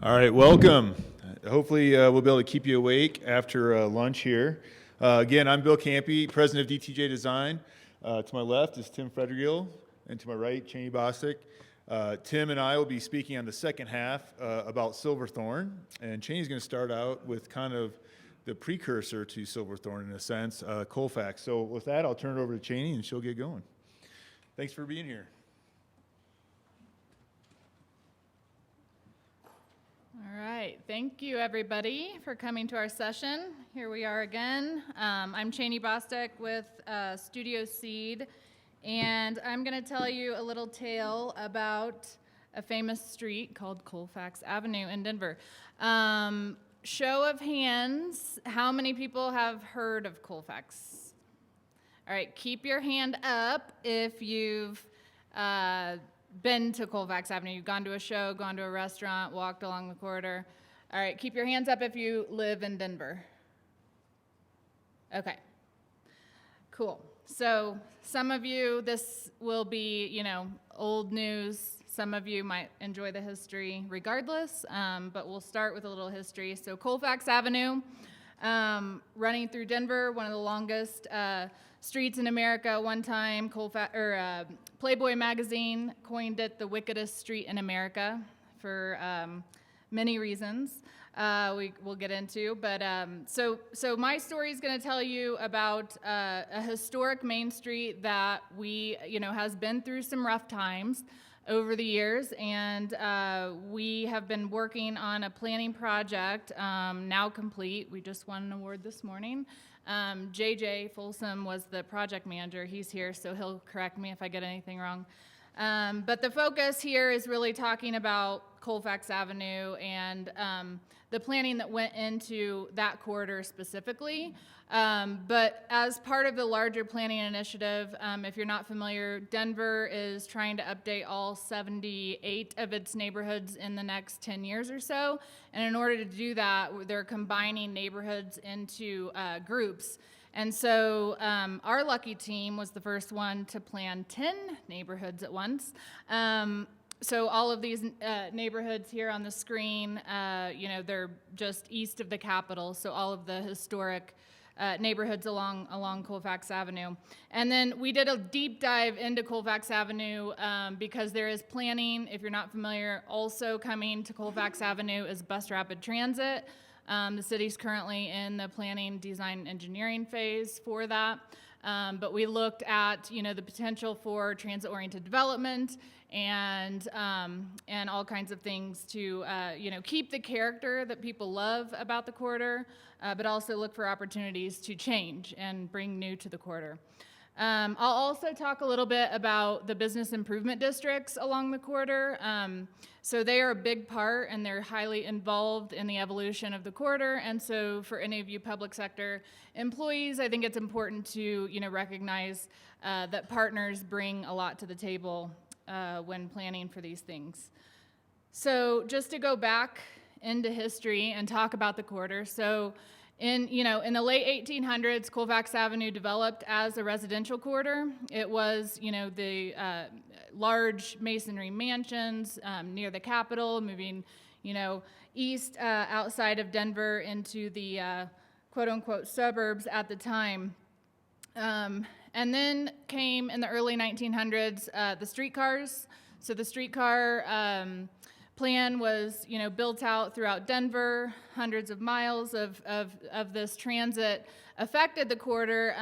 All right, welcome. Hopefully we'll be able to keep you awake after lunch here. Again, I'm Bill Campy, president of DTJ Design. To my left is Tim Frederigill, and to my right, Cheney Bostic. Tim and I will be speaking on the second half about Silverthorne, and Cheney's going to start out with kind of the precursor to Silverthorne in a sense, Colfax. So with that, I'll turn it over to Cheney, and she'll get going. Thanks for being here. All right, thank you everybody for coming to our session. Here we are again. I'm Cheney Bostic with Studio Seed, and I'm going to tell you a little tale about a famous street called Colfax Avenue in Denver. Show of hands, how many people have heard of Colfax? All right, keep your hand up if you've been to Colfax Avenue. You've gone to a show, gone to a restaurant, walked along the corridor. All right, keep your hands up if you live in Denver. Okay, cool. So some of you, this will be, old news. Some of you might enjoy the history regardless, but we'll start with a little history. So Colfax Avenue, running through Denver, one of the longest streets in America. One time, Playboy magazine coined it the wickedest street in America for many reasons we'll get into. But so my story is going to tell you about a historic main street that has been through some rough times over the years, and we have been working on a planning project, now complete. We just won an award this morning. JJ Folsom was the project manager. He's here, so he'll correct me if I get anything wrong. But the focus here is really talking about Colfax Avenue and the planning that went into that corridor specifically. But as part of the larger planning initiative, if you're not familiar, Denver is trying to update all 78 of its neighborhoods in the next 10 years or so. And in order to do that, they're combining neighborhoods into groups. And so our lucky team was the first one to plan 10 neighborhoods at once. So all of these neighborhoods here on the screen, they're just east of the Capitol, so all of the historic neighborhoods along Colfax Avenue. And then we did a deep dive into Colfax Avenue because there is planning, if you're not familiar, also coming to Colfax Avenue is bus rapid transit. The city's currently in the planning, design, engineering phase for that. But we looked at, the potential for transit-oriented development and all kinds of things to, keep the character that people love about the corridor, but also look for opportunities to change and bring new to the corridor. I'll also talk a little bit about the business improvement districts along the corridor. So they are a big part, and they're highly involved in the evolution of the corridor. And so for any of you public sector employees, I think it's important to recognize that partners bring a lot to the table when planning for these things. So just to go back into history and talk about the corridor. So in the late 1800s, Colfax Avenue developed as a residential corridor. It was, the large masonry mansions near the Capitol, moving, east outside of Denver into the quote-unquote suburbs at the time. And then came in the early 1900s the streetcars. So the streetcar plan was, built out throughout Denver. Hundreds of miles of this transit affected the corridor.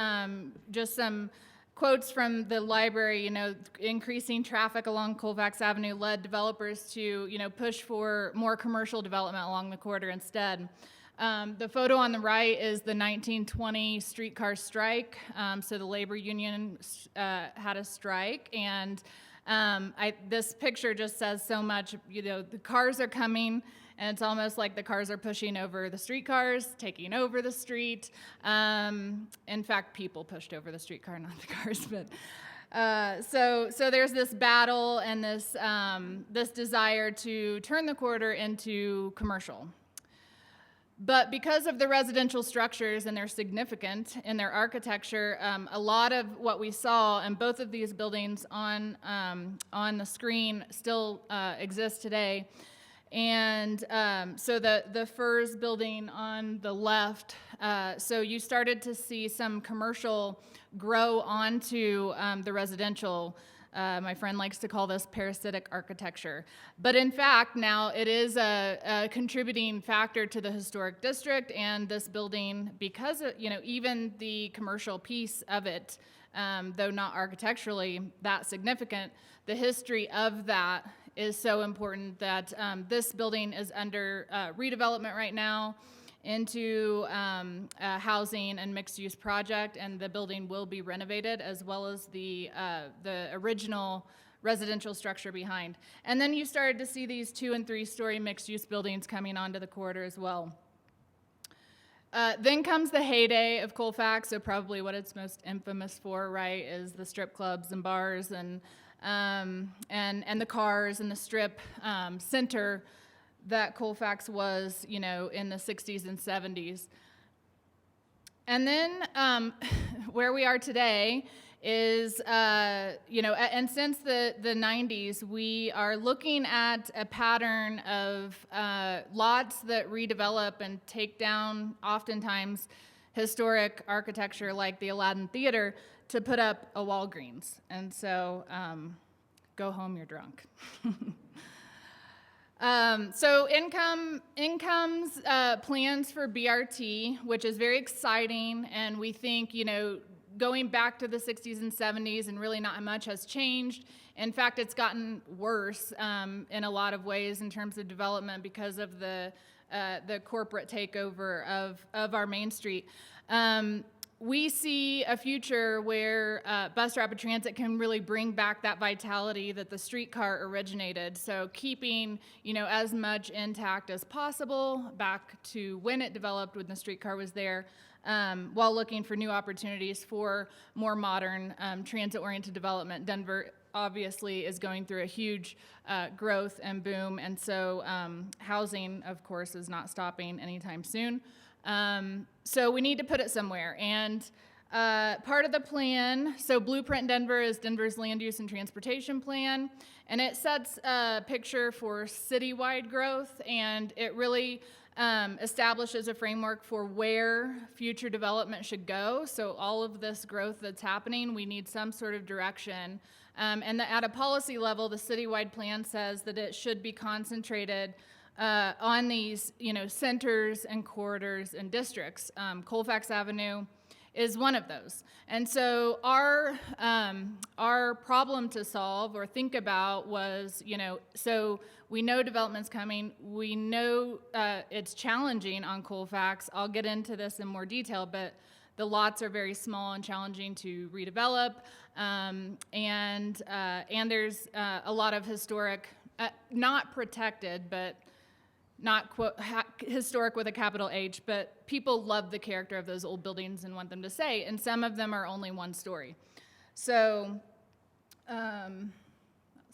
Just some quotes from the library, increasing traffic along Colfax Avenue led developers to, push for more commercial development along the corridor instead. The photo on the right is the 1920 streetcar strike. So the labor union had a strike, and this picture just says so much. The cars are coming, and it's almost like the cars are pushing over the streetcars, taking over the street. In fact, people pushed over the streetcar, not the cars. But so there's this battle and this desire to turn the corridor into commercial. But because of the residential structures, and they're significant in their architecture, a lot of what we saw in both of these buildings on the screen still exists today. And so the FERS building on the left, so you started to see some commercial grow onto the residential. My friend likes to call this parasitic architecture. But in fact, now it is a contributing factor to the historic district and this building because of, even the commercial piece of it, though not architecturally that significant, the history of that is so important that this building is under redevelopment right now into a housing and mixed-use project, and the building will be renovated as well as the original residential structure behind. And then you started to see these 2- and 3-story mixed-use buildings coming onto the corridor as well. Then comes the heyday of Colfax, so probably what it's most infamous for, right, is the strip clubs and bars and the cars and the strip center that Colfax was, in the 60s and 70s. And then where we are today is, and since the 90s, we are looking at a pattern of lots that redevelop and take down oftentimes historic architecture like the Aladdin Theater to put up a Walgreens. And so go home, you're drunk. So income's plans for BRT, which is very exciting, and we think, going back to the 60s and 70s and really not much has changed. In fact, it's gotten worse in a lot of ways in terms of development because of the corporate takeover of our Main Street. We see a future where bus rapid transit can really bring back that vitality that the streetcar originated. So keeping, as much intact as possible back to when it developed, when the streetcar was there, while looking for new opportunities for more modern transit-oriented development. Denver obviously is going through a huge growth and boom, and so housing, of course, is not stopping anytime soon. So we need to put it somewhere. And part of the plan, so Blueprint Denver is Denver's land use and transportation plan, and it sets a picture for citywide growth, and it really establishes a framework for where future development should go. So all of this growth that's happening, we need some sort of direction. And at a policy level, the citywide plan says that it should be concentrated on these, centers and corridors and districts. Colfax Avenue is one of those. And so our problem to solve or think about was, so we know development's coming. We know it's challenging on Colfax. I'll get into this in more detail, but the lots are very small and challenging to redevelop. And there's a lot of historic, not protected, but not historic with a capital H, but people love the character of those old buildings and want them to stay, and some of them are only one story. So, that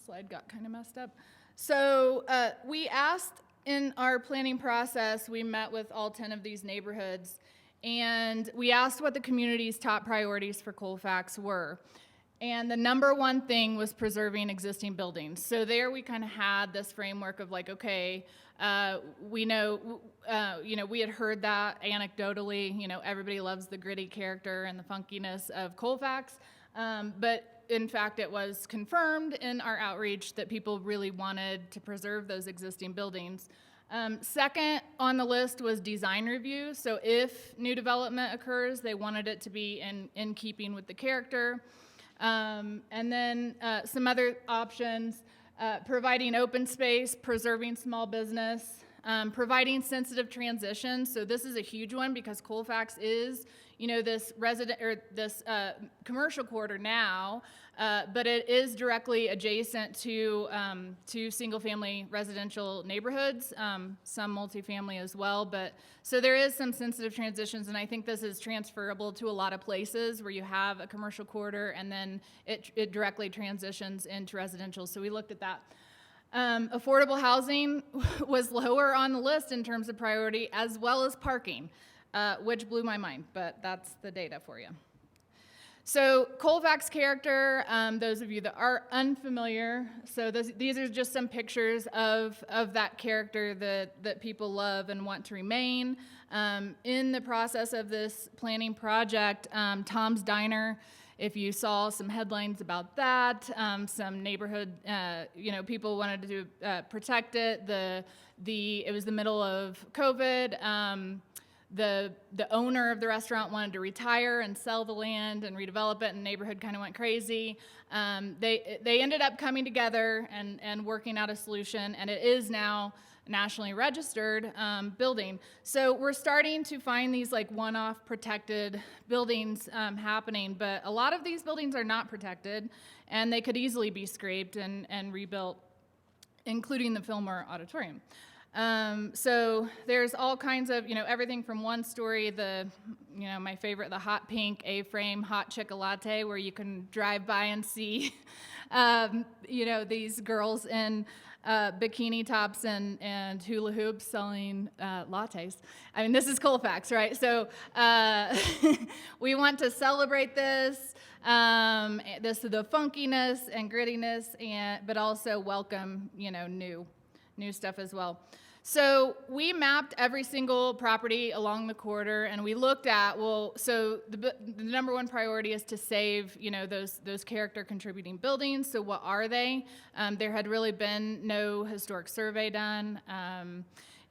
slide got kind of messed up. So we asked in our planning process, we met with all 10 of these neighborhoods, and we asked what the community's top priorities for Colfax were. And the number one thing was preserving existing buildings. So there we kind of had this framework of like, okay, we know, we had heard that anecdotally, everybody loves the gritty character and the funkiness of Colfax. But in fact, it was confirmed in our outreach that people really wanted to preserve those existing buildings. Second on the list was design review. So if new development occurs, they wanted it to be in keeping with the character. And then some other options, providing open space, preserving small business, providing sensitive transitions. So this is a huge one because Colfax is, this this commercial corridor now, but it is directly adjacent to single-family residential neighborhoods, some multifamily as well. But so there is some sensitive transitions, and I think this is transferable to a lot of places where you have a commercial corridor and then it directly transitions into residential. So we looked at that. Affordable housing was lower on the list in terms of priority, as well as parking, which blew my mind, but that's the data for you. So Colfax character, those of you that are unfamiliar, so these are just some pictures of that character that people love and want to remain. In the process of this planning project, Tom's Diner, if you saw some headlines about that, some neighborhood, people wanted to protect it. It was the middle of COVID. The owner of the restaurant wanted to retire and sell the land and redevelop it, and the neighborhood kind of went crazy. They ended up coming together and working out a solution, and it is now nationally registered building. So we're starting to find these like one-off protected buildings happening, but a lot of these buildings are not protected, and they could easily be scraped and rebuilt, including the Fillmore Auditorium. So there's all kinds of, everything from one story, my favorite, the hot pink A-frame hot chocolate, where you can drive by and see, these girls in bikini tops and hula hoops selling lattes. I mean, this is Colfax, right? So we want to celebrate this, the funkiness and grittiness, but also welcome, new stuff as well. So we mapped every single property along the corridor, and we looked at, so the number one priority is to save, those character contributing buildings. So what are they? There had really been no historic survey done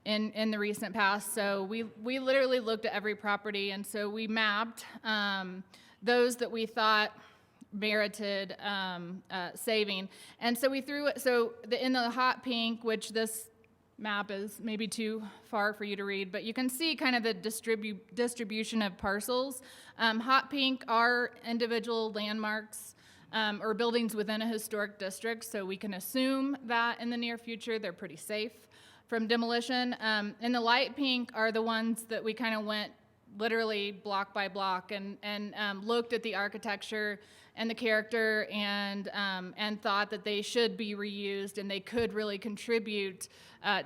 in the recent past. So we literally looked at every property, and so we mapped those that we thought merited saving. And so we threw it, in the hot pink, which this map is maybe too far for you to read, but you can see kind of the distribution of parcels. Hot pink are individual landmarks or buildings within a historic district, so we can assume that in the near future they're pretty safe from demolition. And the light pink are the ones that we kind of went literally block by block and looked at the architecture and the character and thought that they should be reused and they could really contribute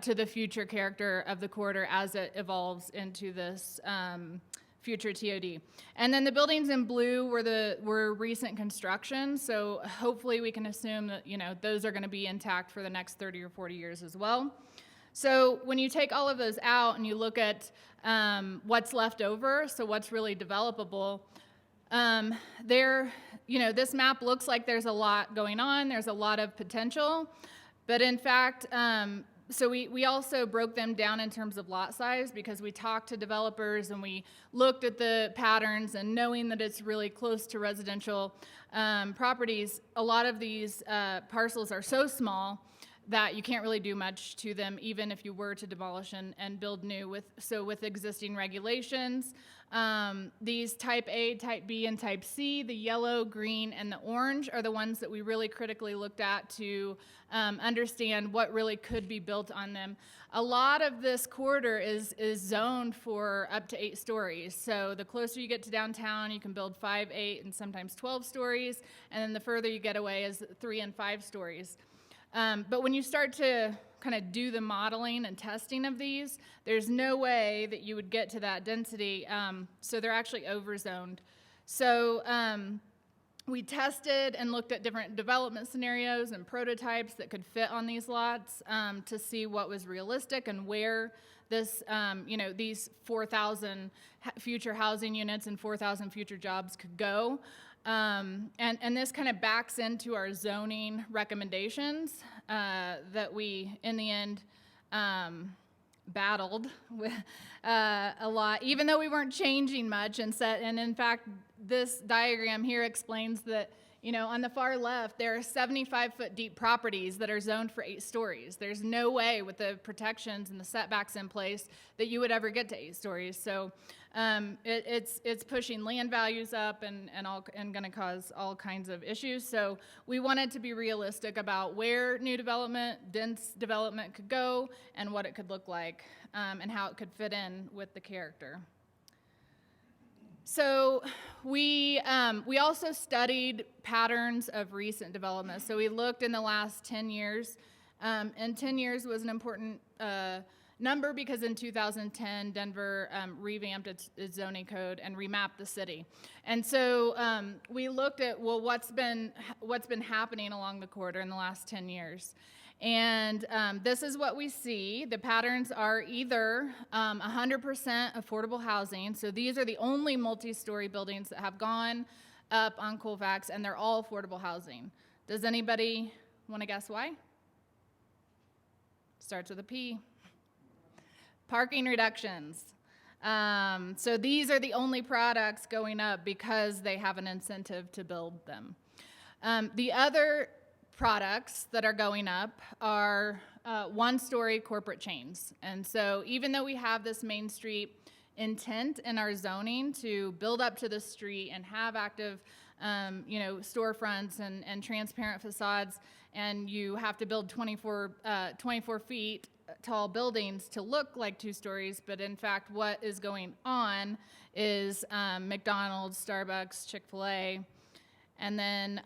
to the future character of the corridor as it evolves into this future TOD. And then the buildings in blue were recent construction, so hopefully we can assume that those are going to be intact for the next 30 or 40 years as well. So when you take all of those out and you look at what's left over, so what's really developable, this map looks like there's a lot going on, there's a lot of potential, but in fact, so we also broke them down in terms of lot size because we talked to developers and we looked at the patterns, and knowing that it's really close to residential properties, a lot of these parcels are so small that you can't really do much to them, even if you were to demolish and build new with existing regulations. These type A, type B, and type C, the yellow, green, and the orange are the ones that we really critically looked at to understand what really could be built on them. A lot of this corridor is zoned for up to 8 stories. So the closer you get to downtown, you can build 5, 8, and sometimes 12 stories. And then the further you get away is 3 and 5 stories. But when you start to kind of do the modeling and testing of these, there's no way that you would get to that density, so they're actually overzoned. So we tested and looked at different development scenarios and prototypes that could fit on these lots to see what was realistic and where this, these 4,000 future housing units and 4,000 future jobs could go. And this kind of backs into our zoning recommendations that we, in the end, battled with a lot, even though we weren't changing much. And in fact, this diagram here explains that, on the far left, there are 75-foot deep properties that are zoned for 8 stories. There's no way with the protections and the setbacks in place that you would ever get to 8 stories. So it's pushing land values up and going to cause all kinds of issues. So we wanted to be realistic about where new development, dense development could go and what it could look like and how it could fit in with the character. So we also studied patterns of recent development. So we looked in the last 10 years, and 10 years was an important number because in 2010, Denver revamped its zoning code and remapped the city. And so we looked at, well, what's been happening along the corridor in the last 10 years. And this is what we see. The patterns are either 100% affordable housing. So these are the only multi-story buildings that have gone up on Colfax, and they're all affordable housing. Does anybody want to guess why? Starts with a P. Parking reductions. So these are the only products going up because they have an incentive to build them. The other products that are going up are one-story corporate chains. And so even though we have this Main Street intent in our zoning to build up to the street and have active storefronts and transparent facades, and you have to build 24 feet tall buildings to look like 2 stories, but in fact what is going on is McDonald's, Starbucks, Chick-fil-A, and then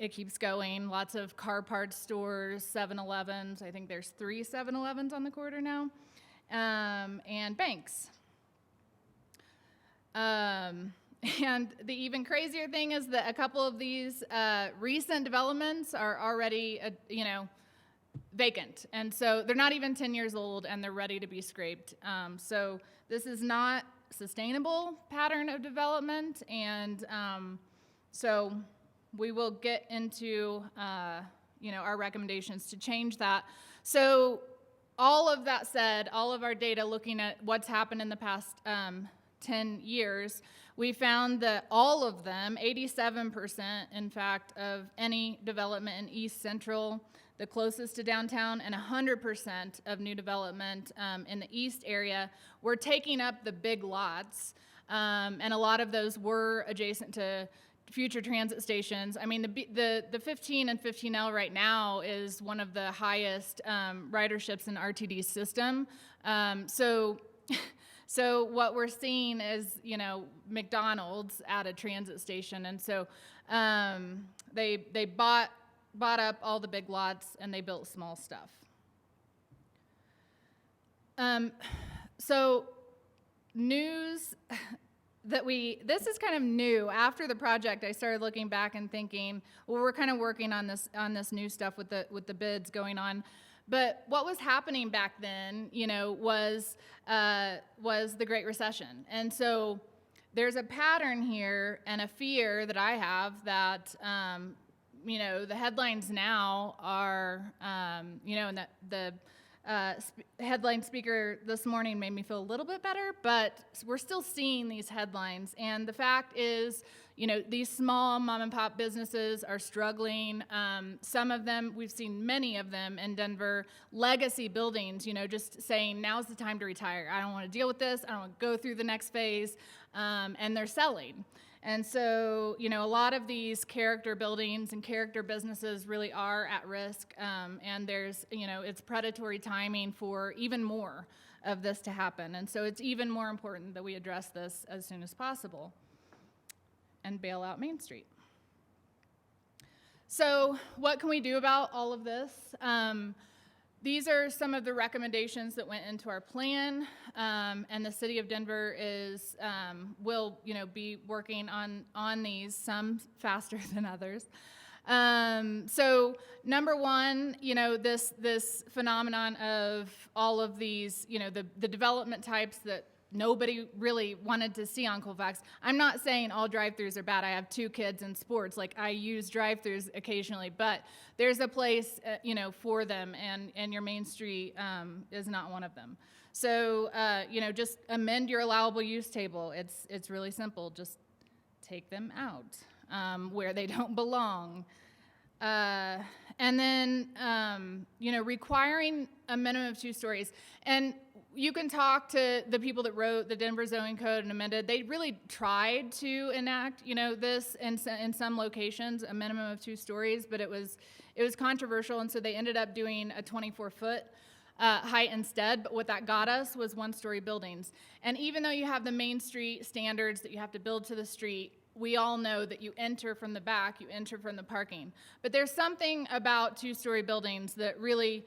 it keeps going. Lots of car parts stores, 7-Elevens. I think there's 3 7-Elevens on the corridor now, and banks. And the even crazier thing is that a couple of these recent developments are already, vacant. And so they're not even 10 years old and they're ready to be scraped. So this is not a sustainable pattern of development. And so we will get into, our recommendations to change that. So all of that said, all of our data looking at what's happened in the past 10 years, we found that all of them, 87% in fact, of any development in East Central, the closest to downtown, and 100% of new development in the East area were taking up the big lots. And a lot of those were adjacent to future transit stations. I mean, the 15 and 15L right now is one of the highest riderships in RTD's system. So what we're seeing is, McDonald's at a transit station. And so they bought up all the big lots and they built small stuff. So news that this is kind of new. After the project, I started looking back and thinking, well, we're kind of working on this new stuff with the bids going on. But what was happening back then, was the Great Recession. And so there's a pattern here and a fear that I have that, the headlines now are, and that the headline speaker this morning made me feel a little bit better, but we're still seeing these headlines. And the fact is, these small mom and pop businesses are struggling. Some of them, we've seen many of them in Denver, legacy buildings, just saying, now's the time to retire. I don't want to deal with this. I don't want to go through the next phase. And they're selling. And so, a lot of these character buildings and character businesses really are at risk. And there's, it's predatory timing for even more of this to happen. And so it's even more important that we address this as soon as possible and bail out Main Street. So what can we do about all of this? These are some of the recommendations that went into our plan, and the city of Denver will be working on these, some faster than others. So number one, this phenomenon of all of these, the development types that nobody really wanted to see on Colfax. I'm not saying all drive-thrus are bad. I have 2 kids in sports. Like, I use drive-thrus occasionally, but there's a place, for them, and your Main Street is not one of them. So, just amend your allowable use table. It's really simple. Just take them out where they don't belong. And then, requiring a minimum of 2 stories. And you can talk to the people that wrote the Denver zoning code and amended. They really tried to enact, this in some locations, a minimum of 2 stories, but it was controversial, and so they ended up doing a 24-foot height instead. But what that got us was 1-story buildings. And even though you have the Main Street standards that you have to build to the street, we all know that you enter from the back, you enter from the parking. But there's something about two-story buildings that really,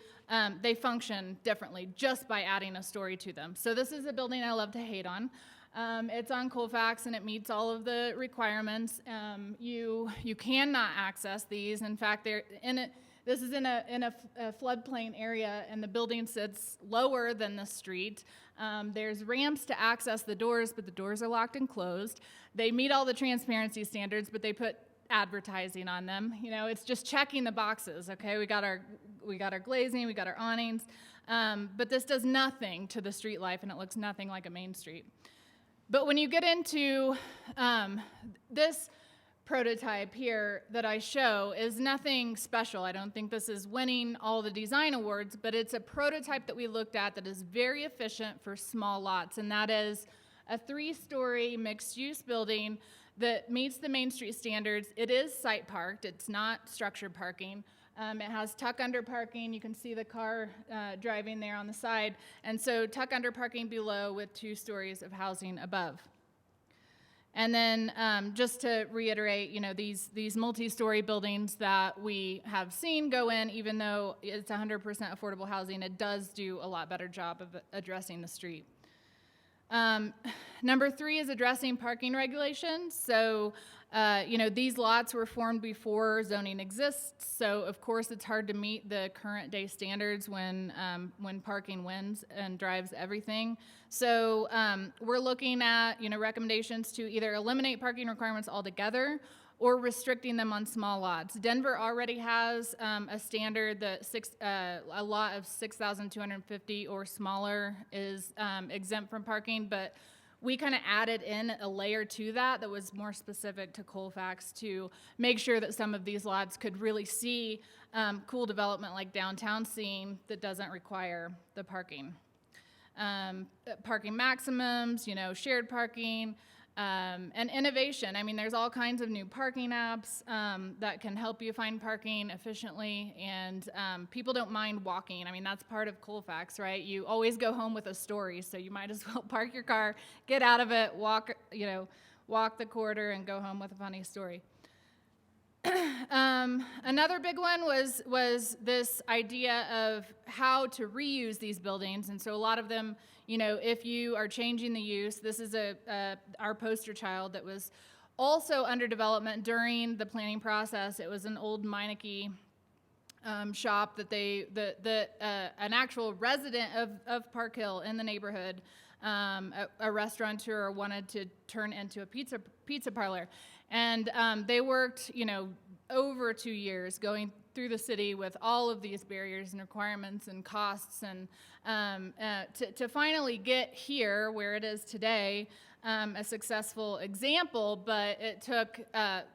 they function differently just by adding a story to them. So this is a building I love to hate on. It's on Colfax and it meets all of the requirements. You cannot access these. In fact, this is in a floodplain area, and the building sits lower than the street. There's ramps to access the doors, but the doors are locked and closed. They meet all the transparency standards, but they put advertising on them. You know, it's just checking the boxes. Okay, we got our glazing, we got our awnings, but this does nothing to the street life, and it looks nothing like a main street. But when you get into this prototype here that I show is nothing special. I don't think this is winning all the design awards, but it's a prototype that we looked at that is very efficient for small lots, and that is a 3-story mixed-use building that meets the Main Street standards. It is site parked. It's not structured parking. It has tuck-under parking. You can see the car driving there on the side. And so tuck-under parking below with 2 stories of housing above. And then just to reiterate, you know, these multi-story buildings that we have seen go in, even though it's 100% affordable housing, it does do a lot better job of addressing the street. Number 3 is addressing parking regulations. So, you know, these lots were formed before zoning exists. So, of course, it's hard to meet the current day standards when parking wins and drives everything. So, we're looking at, you know, recommendations to either eliminate parking requirements altogether or restricting them on small lots. Denver already has a standard that a lot of 6,250 or smaller is exempt from parking, but we kind of added in a layer to that was more specific to Colfax to make sure that some of these lots could really see cool development like downtown scene that doesn't require the parking. Parking maximums, you know, shared parking, and innovation. I mean, there's all kinds of new parking apps that can help you find parking efficiently, and people don't mind walking. I mean, that's part of Colfax, right? You always go home with a story, so you might as well park your car, get out of it, walk the quarter, and go home with a funny story. Another big one was this idea of how to reuse these buildings, and so a lot of them, you know, if you are changing the use, this is our poster child that was also under development during the planning process. It was an old Meineke shop that an actual resident of Park Hill in the neighborhood, a restaurateur wanted to turn into a pizza parlor. And they worked, you know, over 2 years going through the city with all of these barriers and requirements and costs, and to finally get here where it is today, a successful example, but it took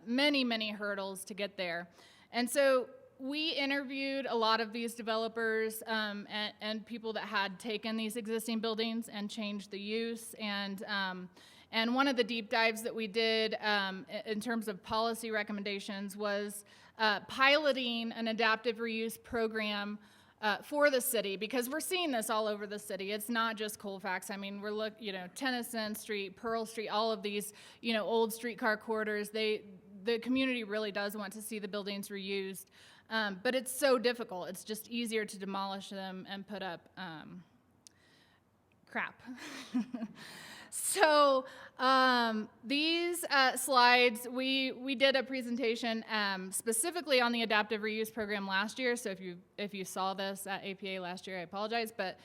many, many hurdles to get there. And so we interviewed a lot of these developers and people that had taken these existing buildings and changed the use, and one of the deep dives that we did in terms of policy recommendations was piloting an adaptive reuse program for the city, because we're seeing this all over the city. It's not just Colfax. I mean, Tennyson Street, Pearl Street, all of these, you know, old streetcar corridors. The community really does want to see the buildings reused, but it's so difficult. It's just easier to demolish them and put up crap. So these slides, we did a presentation specifically on the adaptive reuse program last year. So if you saw this at APA last year, I apologize. But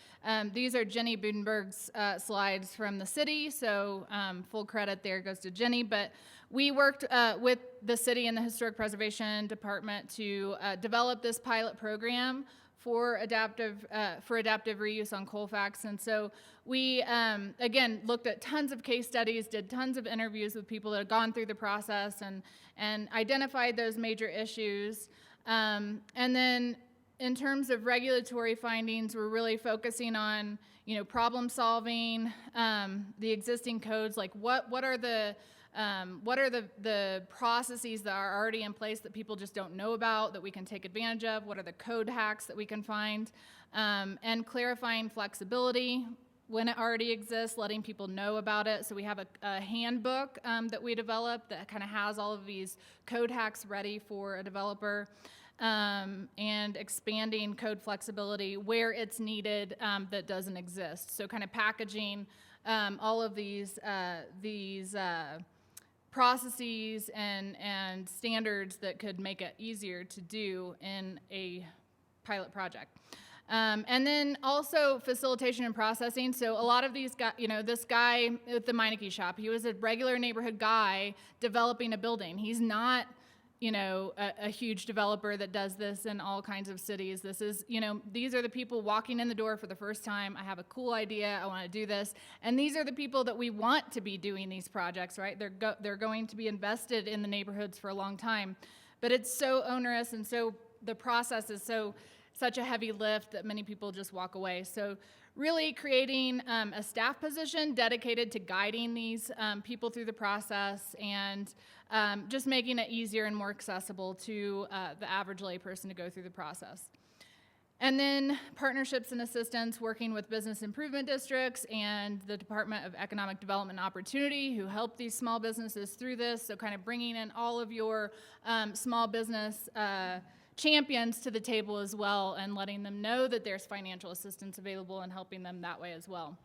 these are Jenny Budenberg's slides from the city. So full credit there goes to Jenny. But we worked with the city and the Historic Preservation Department to develop this pilot program for adaptive reuse on Colfax. And so we, again, looked at tons of case studies, did tons of interviews with people that had gone through the process and identified those major issues. And then in terms of regulatory findings, we're really focusing on, you know, problem solving, the existing codes, like what are the processes that are already in place that people just don't know about that we can take advantage of? What are the code hacks that we can find? And clarifying flexibility. when it already exists, letting people know about it. So we have a handbook that we developed that kind of has all of these code hacks ready for a developer, and expanding code flexibility where it's needed that doesn't exist. So kind of packaging all of these processes and standards that could make it easier to do in a pilot project. And then also facilitation and processing. So a lot of these guys, this guy at the Meineke shop, he was a regular neighborhood guy developing a building. He's not, a huge developer that does this in all kinds of cities. This is, these are the people walking in the door for the first time. I have a cool idea. I want to do this. And these are the people that we want to be doing these projects, right? They're going to be invested in the neighborhoods for a long time. But it's so onerous, and so the process is such a heavy lift that many people just walk away. So really creating a staff position dedicated to guiding these people through the process, and just making it easier and more accessible to the average layperson to go through the process. And then partnerships and assistance, working with business improvement districts and the Department of Economic Development and Opportunity, who help these small businesses through this. So kind of bringing in all of your small business champions to the table as well, and letting them know that there's financial assistance available and helping them that way as well.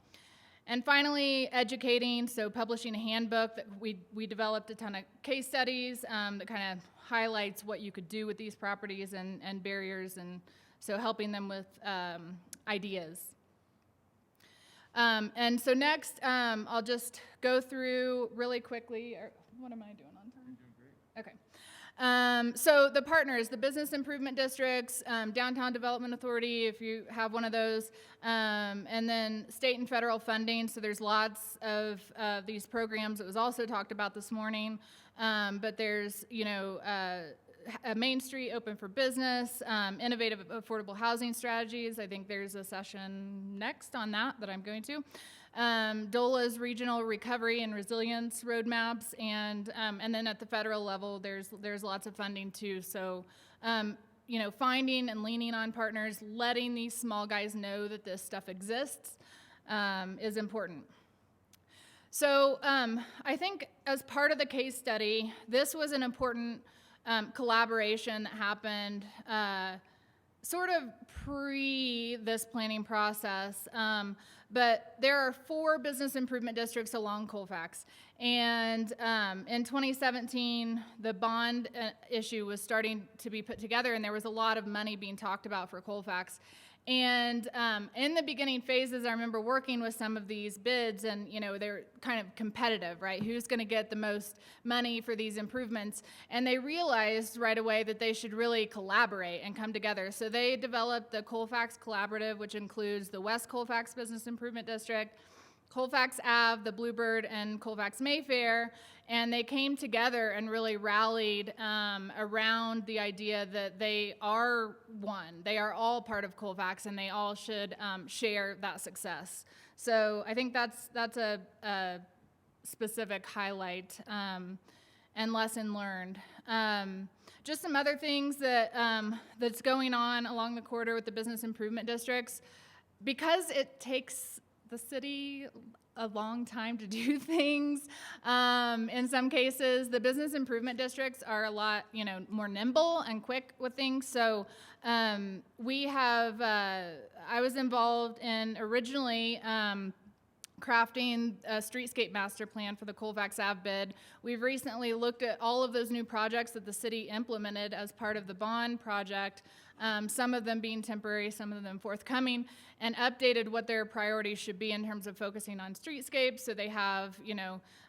And finally, educating, so publishing a handbook that we developed a ton of case studies that kind of highlights what you could do with these properties and barriers, and so helping them with ideas. And so next, I'll just go through really quickly. What am I doing on time? You're doing great. Okay. So the partners, the business improvement districts, Downtown Development Authority, if you have one of those, and then state and federal funding. So there's lots of these programs. It was also talked about this morning, but there's, a Main Street Open for Business, innovative affordable housing strategies. I think there's a session next on that I'm going to. DOLA's regional recovery and resilience roadmaps, and then at the federal level, there's lots of funding too. So, finding and leaning on partners, letting these small guys know that this stuff exists, is important. So, I think as part of the case study, this was an important collaboration that happened sort of pre this planning process. But there are 4 business improvement districts along Colfax. And in 2017, the bond issue was starting to be put together, and there was a lot of money being talked about for Colfax. And in the beginning phases, I remember working with some of these bids, and they're kind of competitive, right? Who's going to get the most money for these improvements? And they realized right away that they should really collaborate and come together. So they developed the Colfax Collaborative, which includes the West Colfax Business Improvement District, Colfax Ave, the Bluebird, and Colfax Mayfair, and they came together and really rallied around the idea that they are one. They are all part of Colfax, and they all should share that success. So I think that's a specific highlight and lesson learned. Just some other things that's going on along the corridor with the business improvement districts. Because it takes the city a long time to do things. In some cases, the business improvement districts are a lot, more nimble and quick with things. So we have, I was involved in originally crafting a streetscape master plan for the Colfax Ave bid. We've recently looked at all of those new projects that the city implemented as part of the bond project, some of them being temporary, some of them forthcoming, and updated what their priorities should be in terms of focusing on streetscapes. So they have,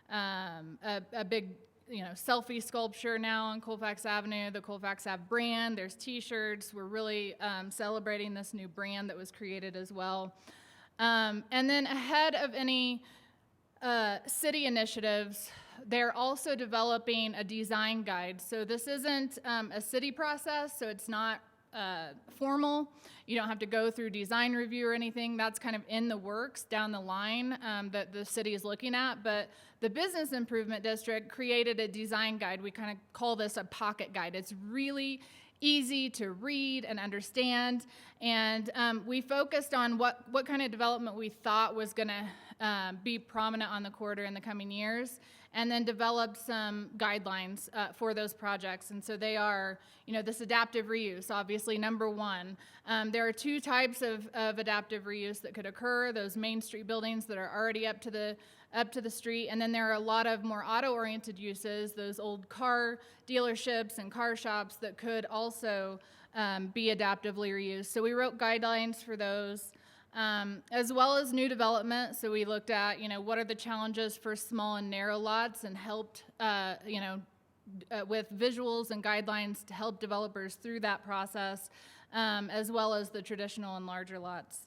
a big, selfie sculpture now on Colfax Avenue, the Colfax Ave brand. There's T-shirts. We're really celebrating this new brand that was created as well. And then ahead of any city initiatives, they're also developing a design guide. So this isn't a city process, so it's not formal. You don't have to go through design review or anything. That's kind of in the works down the line that the city is looking at. But the Business Improvement District created a design guide. We kind of call this a pocket guide. It's really easy to read and understand. And we focused on what kind of development we thought was going to be prominent on the corridor in the coming years, and then developed some guidelines for those projects. And so they are, this adaptive reuse, obviously, number one. There are two types of adaptive reuse that could occur: those Main Street buildings that are already up to the street, and then there are a lot of more auto-oriented uses, those old car dealerships and car shops that could also be adaptively reused. So we wrote guidelines for those, as well as new development. So we looked at, what are the challenges for small and narrow lots, and helped, with visuals and guidelines to help developers through that process, as well as the traditional and larger lots.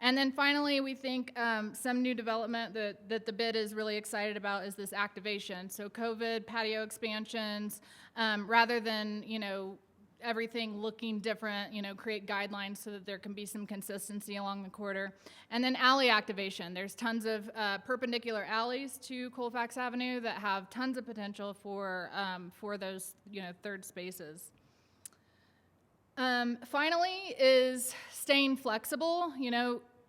And then finally, we think some new development that the bid is really excited about is this activation. So COVID, patio expansions, rather than, everything looking different, create guidelines so that there can be some consistency along the corridor. And then alley activation. There's tons of perpendicular alleys to Colfax Avenue that have tons of potential for those, third spaces. Finally is staying flexible.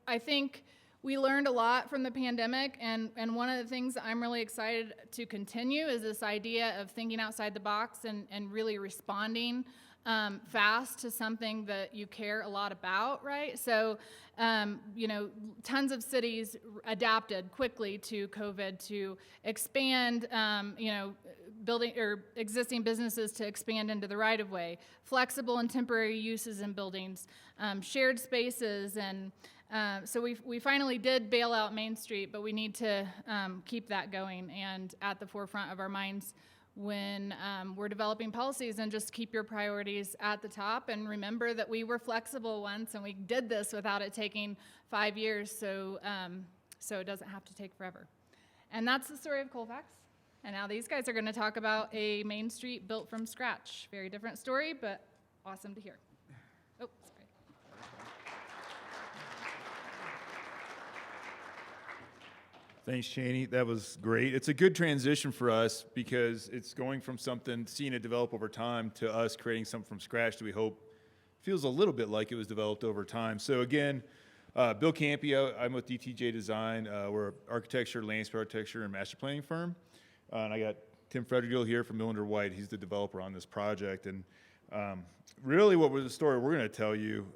I think we learned a lot from the pandemic, and one of the things that I'm really excited to continue is this idea of thinking outside the box and really responding fast to something that you care a lot about, right? So, tons of cities adapted quickly to COVID to expand, building or existing businesses to expand into the right-of-way, flexible and temporary uses in buildings, shared spaces, and so we finally did bail out Main Street, but we need to keep that going and at the forefront of our minds when we're developing policies, and just keep your priorities at the top, and remember that we were flexible once and we did this without it taking 5 years, so it doesn't have to take forever. And that's the story of Colfax. And now these guys are going to talk about a Main Street built from scratch. Very different story, but awesome to hear. Oh, sorry. Thanks, Cheney. That was great. It's a good transition for us because it's going from seeing it develop over time, to us creating something from scratch that we hope feels a little bit like it was developed over time. So again, Bill Campy, I'm with DTJ Design. We're an architecture, landscape architecture, and master planning firm. And I got Tim Frederigill here from Millender White. He's the developer on this project. And really what was the story we're going to tell you,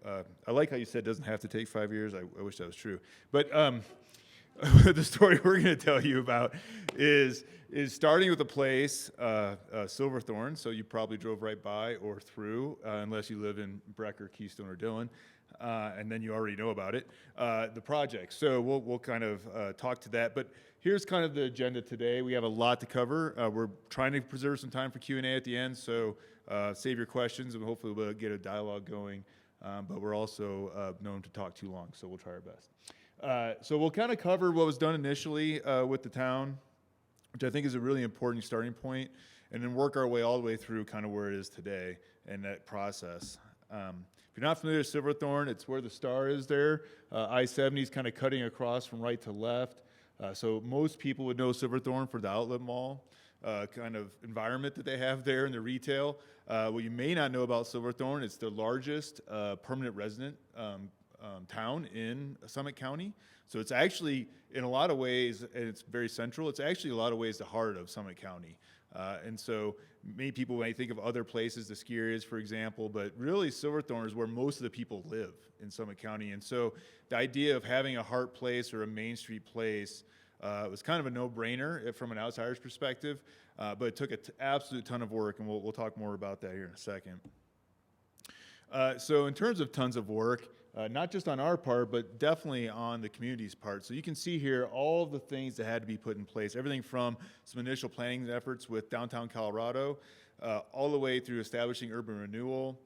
I like how you said it doesn't have to take 5 years. I wish that was true. But the story we're going to tell you about is starting with a place, Silverthorne. So you probably drove right by or through, unless you live in Brecker, Keystone, or Dillon. And then you already know about it, the project. So we'll kind of talk to that. But here's kind of the agenda today. We have a lot to cover. We're trying to preserve some time for Q&A at the end, so save your questions, and hopefully we'll get a dialogue going. But we're also known to talk too long, so we'll try our best. So we'll kind of cover what was done initially with the town, which I think is a really important starting point, and then work our way all the way through kind of where it is today and that process. If you're not familiar with Silverthorne, it's where the star is there. I-70 is kind of cutting across from right to left. So most people would know Silverthorne for the outlet mall kind of environment that they have there in the retail. What you may not know about Silverthorne, it's the largest permanent resident town in Summit County. So it's actually, in a lot of ways, and it's very central, it's actually a lot of ways the heart of Summit County. And so many people may think of other places, the ski areas, for example, but really Silverthorne is where most of the people live in Summit County. And so the idea of having a heart place or a Main Street place was kind of a no-brainer from an outsider's perspective, but it took an absolute ton of work, and we'll talk more about that here in a second. So in terms of tons of work, not just on our part, but definitely on the community's part. So you can see here all of the things that had to be put in place, everything from some initial planning efforts with downtown Colorado, all the way through establishing urban renewal,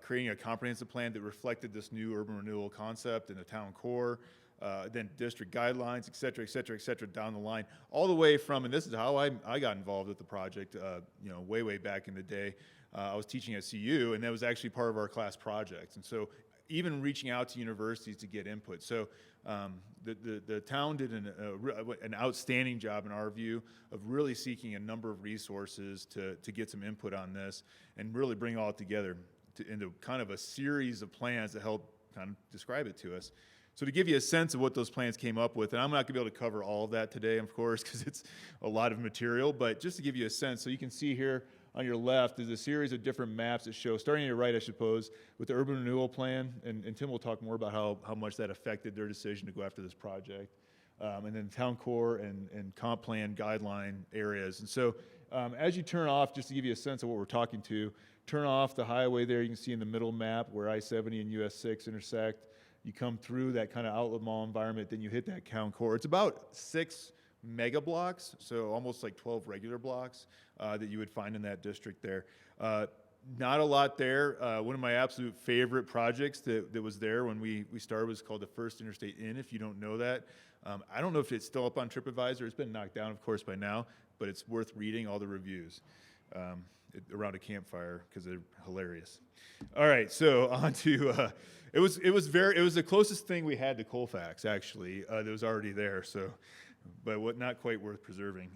creating a comprehensive plan that reflected this new urban renewal concept in the town core, then district guidelines, et cetera, down the line, all the way from, and this is how I got involved with the project, way back in the day. I was teaching at CU, and that was actually part of our class project. And so even reaching out to universities to get input. So the town did an outstanding job in our view of really seeking a number of resources to get some input on this and really bring it all together into kind of a series of plans to help kind of describe it to us. So to give you a sense of what those plans came up with, and I'm not going to be able to cover all of that today, of course, because it's a lot of material, but just to give you a sense, so you can see here on your left is a series of different maps that show, starting on your right, I suppose, with the urban renewal plan, and Tim will talk more about how much that affected their decision to go after this project, and then town core and comp plan guideline areas. And so as you turn off, just to give you a sense of what we're talking to, turn off the highway there, you can see in the middle map where I-70 and US 6 intersect. You come through that kind of outlet mall environment, then you hit that town core. It's about 6 mega blocks, so almost like 12 regular blocks that you would find in that district there. Not a lot there. One of my absolute favorite projects that was there when we started was called the First Interstate Inn, if you don't know that. I don't know if it's still up on TripAdvisor. It's been knocked down, of course, by now, but it's worth reading all the reviews around a campfire because they're hilarious. All right, so on to it was the closest thing we had to Colfax actually that was already there. So, but not quite worth preserving.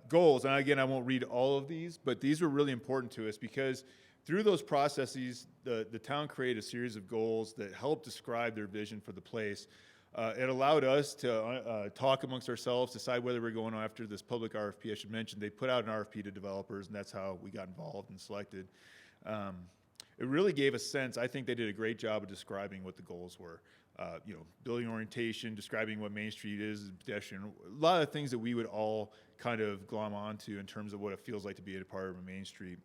Goals, and again, I won't read all of these, but these were really important to us because through those processes, the town created a series of goals that helped describe their vision for the place. It allowed us to talk amongst ourselves, decide whether we're going after this public RFP. I should mention they put out an RFP to developers, and that's how we got involved and selected. It really gave a sense. I think they did a great job of describing what the goals were. Building orientation, describing what Main Street is, pedestrian, a lot of things that we would all kind of glom onto in terms of what it feels like to be a part of a Main Street.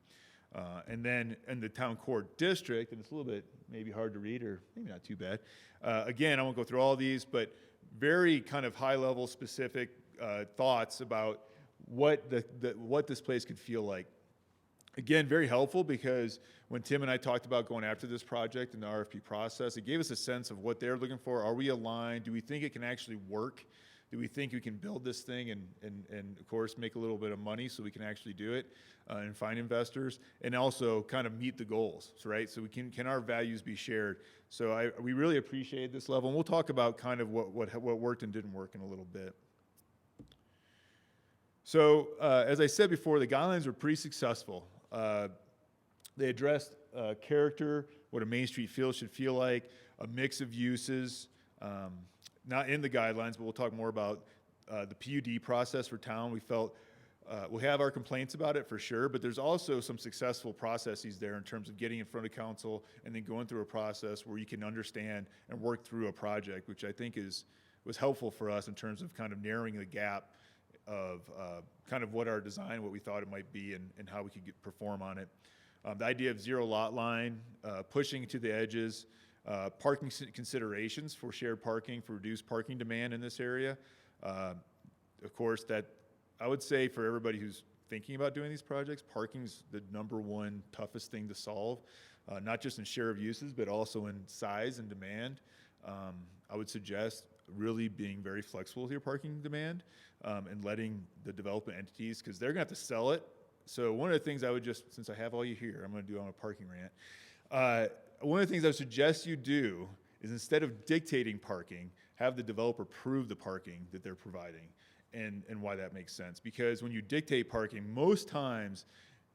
And then in the town core district, and it's a little bit maybe hard to read or maybe not too bad. Again, I won't go through all these, but very kind of high level specific thoughts about what this place could feel like. Again, very helpful because when Tim and I talked about going after this project in the RFP process, it gave us a sense of what they're looking for. Are we aligned? Do we think it can actually work? Do we think we can build this thing and of course make a little bit of money so we can actually do it and find investors and also kind of meet the goals, right? So can our values be shared? So we really appreciate this level, and we'll talk about kind of what worked and didn't work in a little bit. So as I said before, the guidelines were pretty successful. They addressed character, what a Main Street feel should feel like, a mix of uses, not in the guidelines, but we'll talk more about the PUD process for town. We felt we'll have our complaints about it for sure, but there's also some successful processes there in terms of getting in front of council and then going through a process where you can understand and work through a project, which I think was helpful for us in terms of kind of narrowing the gap of kind of what our design, what we thought it might be, and how we could perform on it. The idea of zero lot line, pushing to the edges, parking considerations for shared parking, for reduced parking demand in this area. Of course, that I would say for everybody who's thinking about doing these projects, parking's the #1 toughest thing to solve, not just in share of uses, but also in size and demand. I would suggest really being very flexible with your parking demand and letting the development entities, because they're going to have to sell it. So one of the things I would just, since I have all you here, I'm going to do on a parking rant. One of the things I would suggest you do is instead of dictating parking, have the developer prove the parking that they're providing and why that makes sense. Because when you dictate parking, most times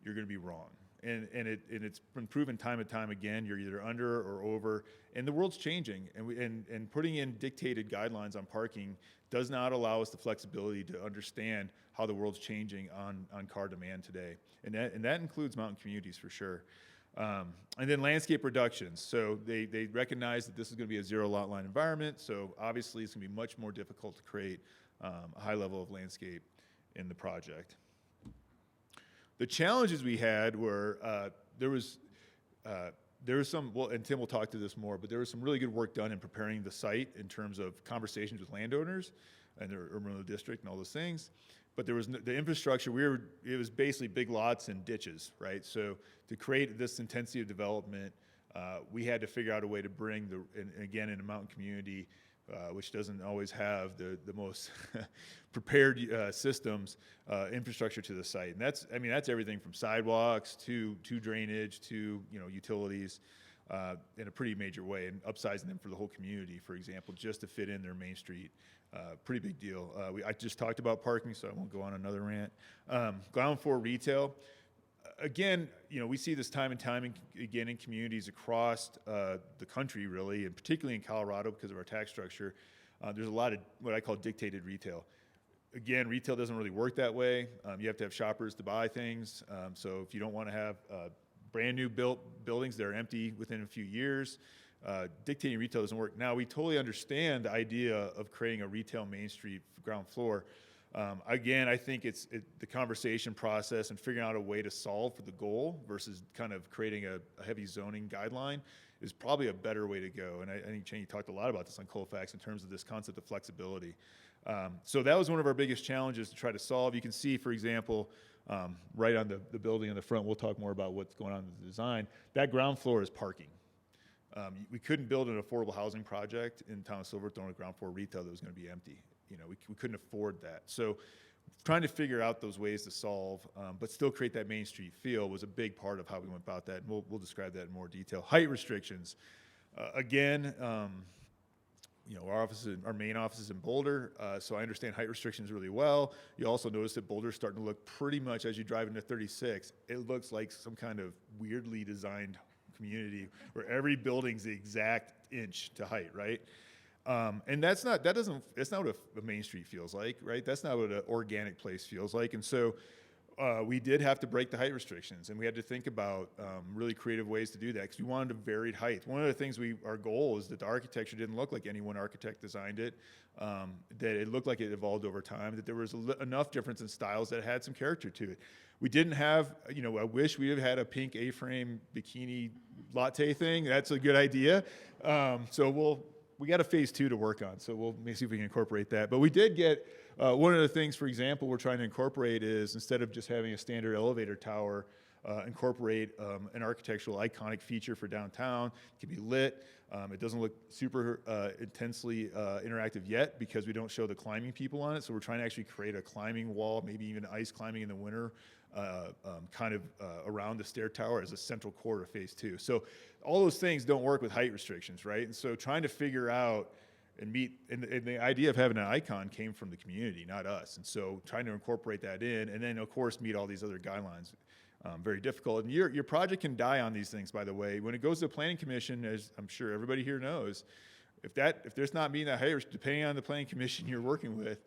you're going to be wrong. And it's been proven time and time again, you're either under or over, and the world's changing, and putting in dictated guidelines on parking does not allow us the flexibility to understand how the world's changing on car demand today, and that includes mountain communities for sure. And then landscape reductions. So they recognize that this is going to be a zero lot line environment, so obviously it's going to be much more difficult to create a high level of landscape in the project. The challenges we had were there was some, well, and Tim will talk to this more, but there was some really good work done in preparing the site in terms of conversations with landowners and their urban renewal district and all those things. But there was the infrastructure. It was basically big lots and ditches, right? So to create this intensity of development, we had to figure out a way to bring and again in a mountain community, which doesn't always have the most prepared systems, infrastructure to the site. And that's everything from sidewalks to drainage to utilities. in a pretty major way, and upsizing them for the whole community, for example, just to fit in their Main Street. Pretty big deal. I just talked about parking, so I won't go on another rant. Ground floor retail. Again, we see this time and time again in communities across the country, really, and particularly in Colorado because of our tax structure. There's a lot of what I call dictated retail. Again, retail doesn't really work that way. You have to have shoppers to buy things. So if you don't want to have brand new built buildings that are empty within a few years, dictating retail doesn't work. Now, we totally understand the idea of creating a retail Main Street ground floor. Again, I think it's the conversation process and figuring out a way to solve for the goal versus kind of creating a heavy zoning guideline is probably a better way to go. And I think Cheney talked a lot about this on Colfax in terms of this concept of flexibility. So that was one of our biggest challenges to try to solve. You can see, for example, right on the building in the front, we'll talk more about what's going on with the design. That ground floor is parking. We couldn't build an affordable housing project in town of Silverthorne with ground floor retail that was going to be empty. We couldn't afford that. So trying to figure out those ways to solve, but still create that Main Street feel was a big part of how we went about that. And we'll describe that in more detail. Height restrictions. Again, our main office is in Boulder, so I understand height restrictions really well. You also notice that Boulder's starting to look pretty much, as you drive into 36, it looks like some kind of weirdly designed community where every building's the exact inch to height, right? And that's not what a Main Street feels like, right? That's not what an organic place feels like. And so we did have to break the height restrictions, and we had to think about really creative ways to do that because we wanted a varied height. One of the things our goal is that the architecture didn't look like any one architect designed it, that it looked like it evolved over time, that there was enough difference in styles that had some character to it. We didn't have, I wish we had a pink A-frame bikini latte thing. That's a good idea. So we got a phase 2 to work on, so we'll see if we can incorporate that. But we did get, one of the things, for example, we're trying to incorporate is instead of just having a standard elevator tower, incorporate an architectural iconic feature for downtown. It can be lit. It doesn't look super intensely interactive yet because we don't show the climbing people on it. So we're trying to actually create a climbing wall, maybe even ice climbing in the winter, around the stair tower as a central core of phase 2. So all those things don't work with height restrictions, right? And so trying to figure out and the idea of having an icon came from the community, not us. And so trying to incorporate that in, and then of course meet all these other guidelines, very difficult. And your project can die on these things, by the way. When it goes to the planning commission, as I'm sure everybody here knows, if there's not meeting that height, depending on the planning commission you're working with,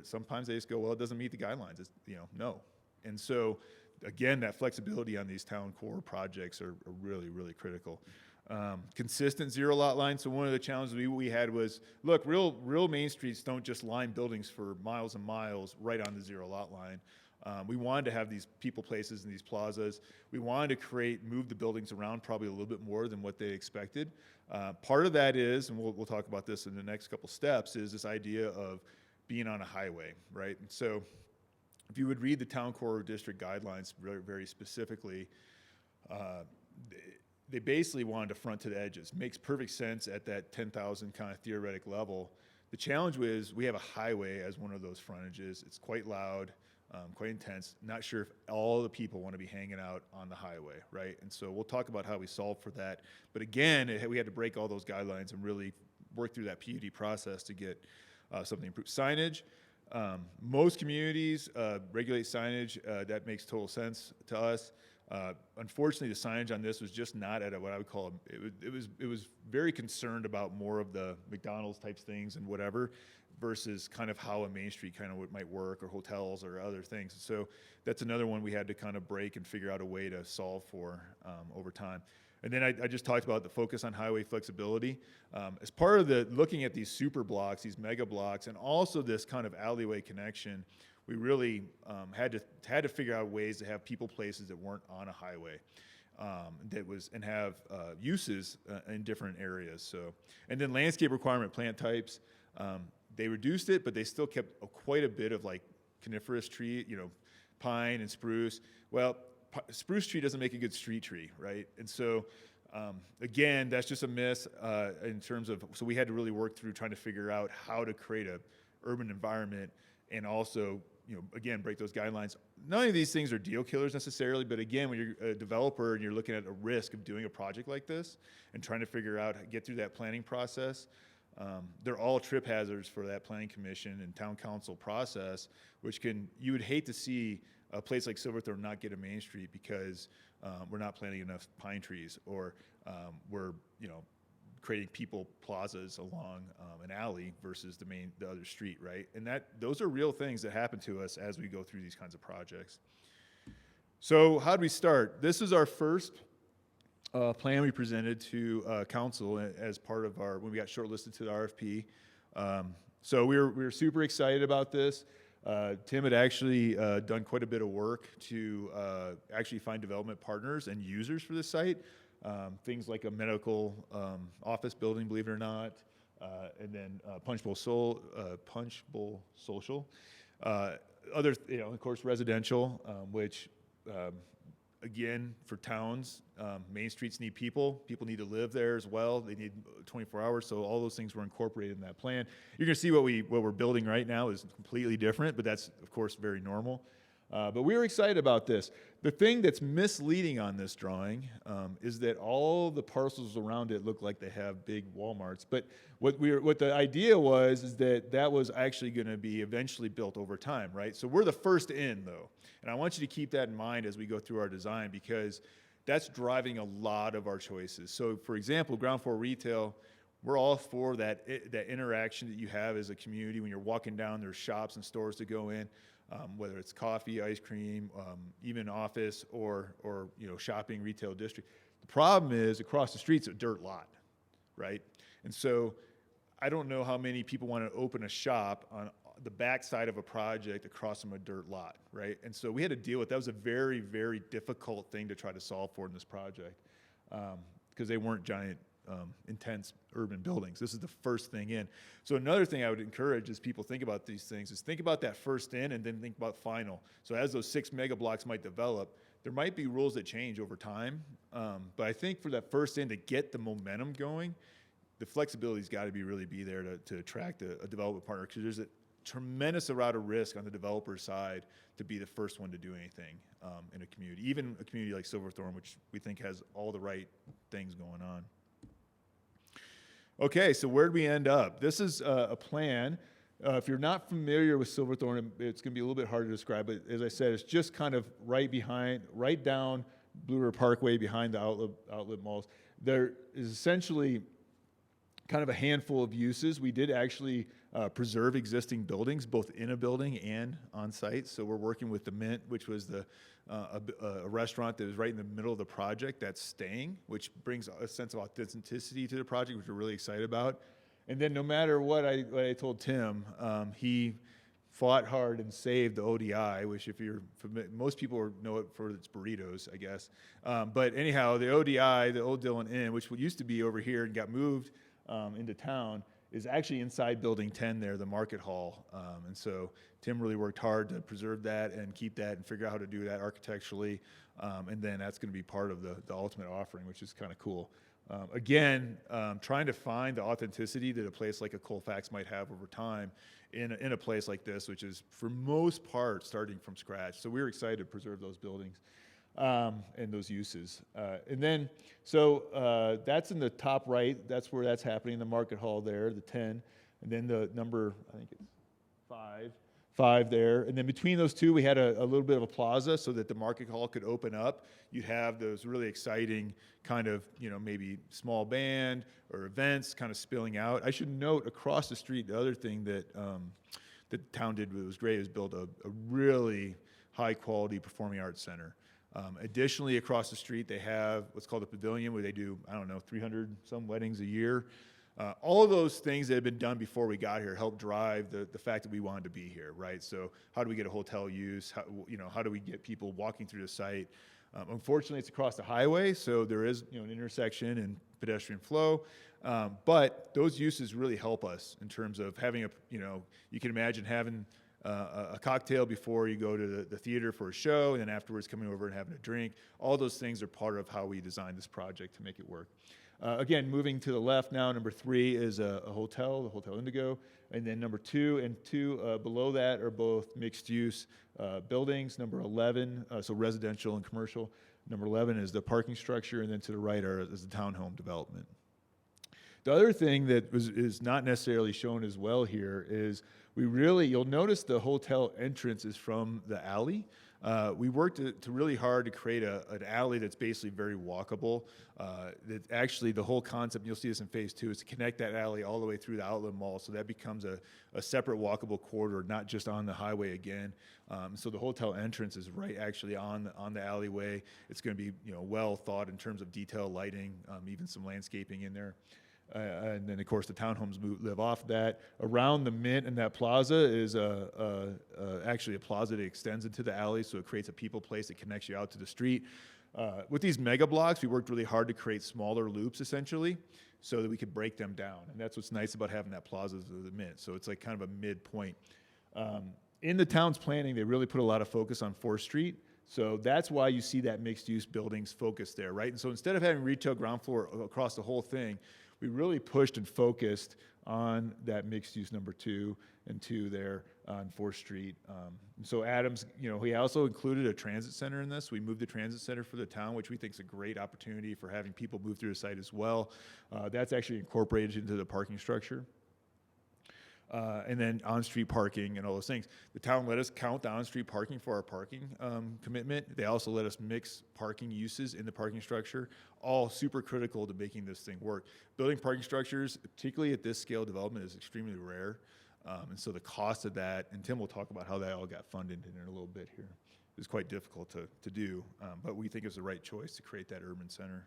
sometimes they just go, well, it doesn't meet the guidelines. It's, no. And so, again, that flexibility on these town core projects are really, really critical. Consistent zero lot line. So one of the challenges we had was, look, real Main Streets don't just line buildings for miles and miles right on the zero lot line. We wanted to have these people places and these plazas. We wanted to move the buildings around probably a little bit more than what they expected. Part of that is, and we'll talk about this in the next couple steps, is this idea of being on a highway, right? And so if you would read the town core district guidelines very, very specifically, they basically wanted to front to the edges. Makes perfect sense at that 10,000 kind of theoretic level. The challenge was we have a highway as one of those frontages. It's quite loud, quite intense. Not sure if all the people want to be hanging out on the highway, right? And so we'll talk about how we solve for that. But again, we had to break all those guidelines and really work through that PUD process to get something improved. Signage. Most communities regulate signage. That makes total sense to us. Unfortunately, the signage on this was just not at what I would call it was very concerned about more of the McDonald's types things and whatever versus kind of how a Main Street kind of might work, or hotels or other things. So that's another one we had to kind of break and figure out a way to solve for over time. And then I just talked about the focus on highway flexibility. As part of looking at these super blocks, these mega blocks, and also this kind of alleyway connection, we really had to figure out ways to have people places that weren't on a highway, and have uses in different areas. So, and then landscape requirement, plant types, they reduced it, but they still kept quite a bit of like coniferous tree, pine and spruce. Well, spruce tree doesn't make a good street tree, right? And so, again, that's just a miss in terms of, so we had to really work through trying to figure out how to create urban environment and also, again, break those guidelines. None of these things are deal killers necessarily, but again, when you're a developer and you're looking at a risk of doing a project like this and trying to figure out how to get through that planning process, they're all trip hazards for that planning commission and town council process, which you would hate to see a place like Silverthorne not get a Main Street because we're not planting enough pine trees, or we're creating people plazas along an alley versus the other street, right? And those are real things that happen to us as we go through these kinds of projects. So how do we start? This is our first plan we presented to council as part of when we got shortlisted to the RFP. So we were super excited about this. Tim had actually done quite a bit of work to actually find development partners and users for this site. Things like a medical office building, believe it or not, and then Punch Bowl Social. Other, of course, residential, which again, for towns, main streets need people. People need to live there as well. They need 24 hours, so all those things were incorporated in that plan. You're going to see what we're building right now is completely different, but that's, of course, very normal. But we were excited about this. The thing that's misleading on this drawing is that all the parcels around it look like they have big Walmarts. But what the idea is that was actually going to be eventually built over time, right? So we're the first in, though. And I want you to keep that in mind as we go through our design, because that's driving a lot of our choices. So, for example, ground floor retail, we're all for that interaction that you have as a community when you're walking down. There's shops and stores to go in. Whether it's coffee, ice cream, even office or shopping retail district. The problem is across the street's a dirt lot, right? And so I don't know how many people want to open a shop on the backside of a project across from a dirt lot, right? And so we had to deal with that. Was a very, very difficult thing to try to solve for in this project because they weren't giant, intense urban buildings. This is the first thing in. So another thing I would encourage as people think about these things is think about that first in and then think about final. So as those 6 mega blocks might develop, there might be rules that change over time. But I think for that first in to get the momentum going, the flexibility's got to really be there to attract a development partner, because there's a tremendous amount of risk on the developer side to be the first one to do anything in a community, even a community like Silverthorne, which we think has all the right things going on. Okay, so where'd we end up? This is a plan. If you're not familiar with Silverthorne, it's going to be a little bit hard to describe, but as I said, it's just kind of right down Blue River Parkway behind the outlet malls. There is essentially kind of a handful of uses. We did actually preserve existing buildings, both in a building and on site. So we're working with the Mint, which was a restaurant that was right in the middle of the project that's staying, which brings a sense of authenticity to the project, which we're really excited about. And then no matter what I told Tim, he fought hard and saved the ODI, which if you're familiar, most people know it for its burritos, I guess. But anyhow, the ODI, the Old Dillon Inn, which used to be over here and got moved into town, is actually inside Building 10 there, the Market Hall. And so Tim really worked hard to preserve that and keep that and figure out how to do that architecturally. And then that's going to be part of the ultimate offering, which is kind of cool. Again, trying to find the authenticity that a place like a Colfax might have over time in a place like this, which is for most part starting from scratch. So we were excited to preserve those buildings and those uses. And then, so that's in the top right. That's where that's happening, the Market Hall there, the 10. And then the number, I think it's 5 there. And then between those two, we had a little bit of a plaza so that the Market Hall could open up. You'd have those really exciting kind of, maybe small band or events kind of spilling out. I should note across the street, the other thing that the town did that was great is build a really high quality performing arts center. Additionally, across the street, they have what's called a pavilion where they do, 300 some weddings a year. All of those things that have been done before we got here help drive the fact that we wanted to be here, right? So how do we get a hotel use? How do we get people walking through the site? Unfortunately, it's across the highway, so there is an intersection and pedestrian flow. But those uses really help us in terms of having you can imagine having a cocktail before you go to the theater for a show, and then afterwards coming over and having a drink. All those things are part of how we designed this project to make it work. Again, moving to the left now, number 3 is a hotel, the Hotel Indigo. And then number 2 and 2 below that are both mixed-use buildings. Number 11, so residential and commercial. Number 11 is the parking structure, and then to the right is the townhome development. The other thing that is not necessarily shown as well here is you'll notice the hotel entrance is from the alley. We worked really hard to create an alley that's basically very walkable. That actually the whole concept, you'll see this in phase 2, is to connect that alley all the way through the outlet mall, so that becomes a separate walkable corridor, not just on the highway again. So the hotel entrance is right actually on the alleyway. It's going to be well thought in terms of detail, lighting, even some landscaping in there. And then, of course, the townhomes live off that. Around the Mint and that plaza is actually a plaza that extends into the alley, so it creates a people place that connects you out to the street. With these mega blocks, we worked really hard to create smaller loops, essentially, so that we could break them down. And that's what's nice about having that plaza of the Mint. So it's like kind of a midpoint. In the town's planning, they really put a lot of focus on 4th Street. So that's why you see that mixed-use buildings focused there, right? And so instead of having retail ground floor across the whole thing, we really pushed and focused on that mixed-use number 2 and 2 there on 4th Street. And so Adams, he also included a transit center in this. We moved the transit center for the town, which we think is a great opportunity for having people move through the site as well. That's actually incorporated into the parking structure. And then on-street parking and all those things. The town let us count the on-street parking for our parking commitment. They also let us mix parking uses in the parking structure, all super critical to making this thing work. Building parking structures, particularly at this scale development, is extremely rare. And so the cost of that, and Tim will talk about how that all got funded in a little bit here, is quite difficult to do. But we think it's the right choice to create that urban center.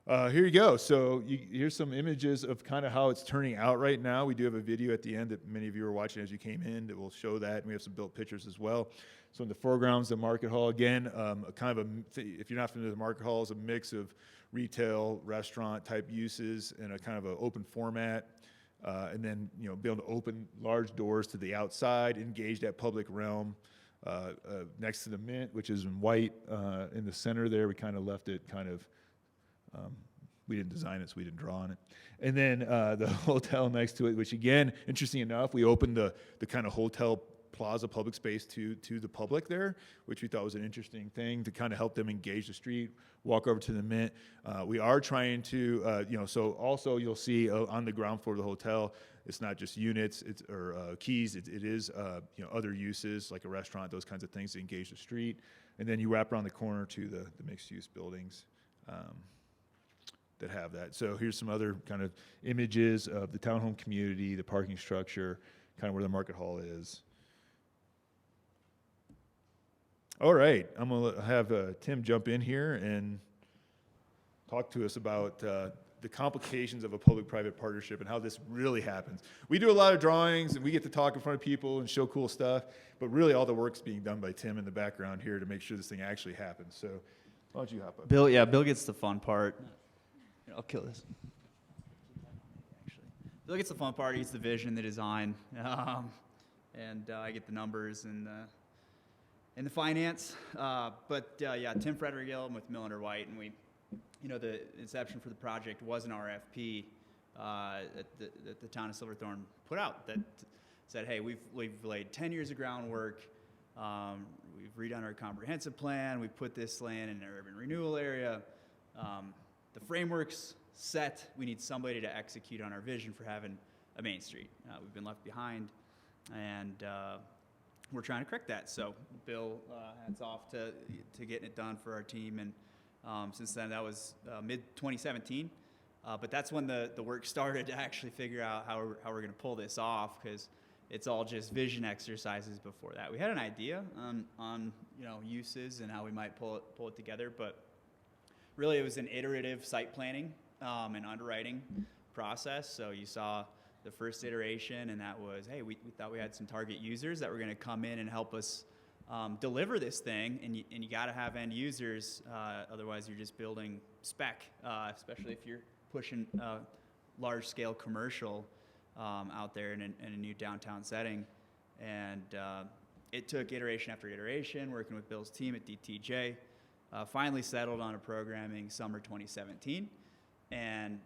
Here you go. So here's some images of kind of how it's turning out right now. We do have a video at the end that many of you are watching as you came in that will show that, and we have some built pictures as well. So in the foreground's the market hall. Again, if you're not familiar with the market hall, it's a mix of retail, restaurant type uses in a kind of an open format. And then, be able to open large doors to the outside, engage that public realm. Next to the Mint, which is in white, in the center there, we kind of left it we didn't design it, so we didn't draw on it. And then the hotel next to it, which again, interesting enough, we opened the kind of hotel plaza public space to the public there, which we thought was an interesting thing to kind of help them engage the street, walk over to the Mint. We are trying to, so also you'll see on the ground floor of the hotel, it's not just units or keys, it is other uses like a restaurant, those kinds of things to engage the street. And then you wrap around the corner to the mixed-use buildings. That have that. So here's some other kind of images of the townhome community, the parking structure, kind of where the market hall is. All right, I'm going to have Tim jump in here and talk to us about the complications of a public-private partnership and how this really happens. We do a lot of drawings and we get to talk in front of people and show cool stuff, but really all the work's being done by Tim in the background here to make sure this thing actually happens. So why don't you hop up? Bill gets the fun part. Here, I'll kill this. Actually, Bill gets the fun part. He gets the vision, the design, and I get the numbers and the finance. Tim Frederick-Gill, I'm with Milliner White, and we, the inception for the project was an RFP that the town of Silverthorne put out that said, hey, we've laid 10 years of groundwork. We've redone our comprehensive plan. We've put this land in an urban renewal area. The framework's set. We need somebody to execute on our vision for having a Main Street. We've been left behind, and we're trying to correct that. So Bill, hats off to getting it done for our team. And since then, that was mid-2017. But that's when the work started to actually figure out how we're going to pull this off, because it's all just vision exercises before that. We had an idea on uses and how we might pull it together, but really it was an iterative site planning and underwriting process. So you saw the first iteration, and that was, hey, we thought we had some target users that were going to come in and help us deliver this thing, and you got to have end users, otherwise you're just building spec, especially if you're pushing large-scale commercial out there in a new downtown setting. And it took iteration after iteration, working with Bill's team at DTJ, finally settled on a programming summer 2017. And,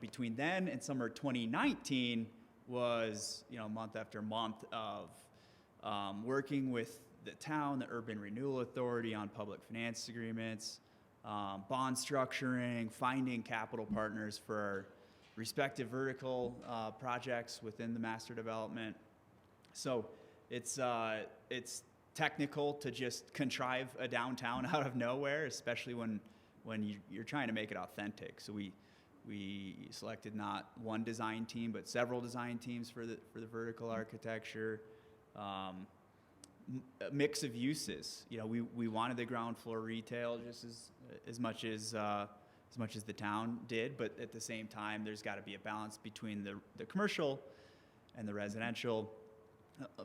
between then and summer 2019 was, month after month of working with the town, the Urban Renewal Authority on public finance agreements, bond structuring, finding capital partners for our respective vertical projects within the master development. So it's technical to just contrive a downtown out of nowhere, especially when you're trying to make it authentic. So we selected not one design team, but several design teams for the vertical architecture. A mix of uses. We wanted the ground floor retail just as much as the town did, but at the same time, there's got to be a balance between the commercial and the residential.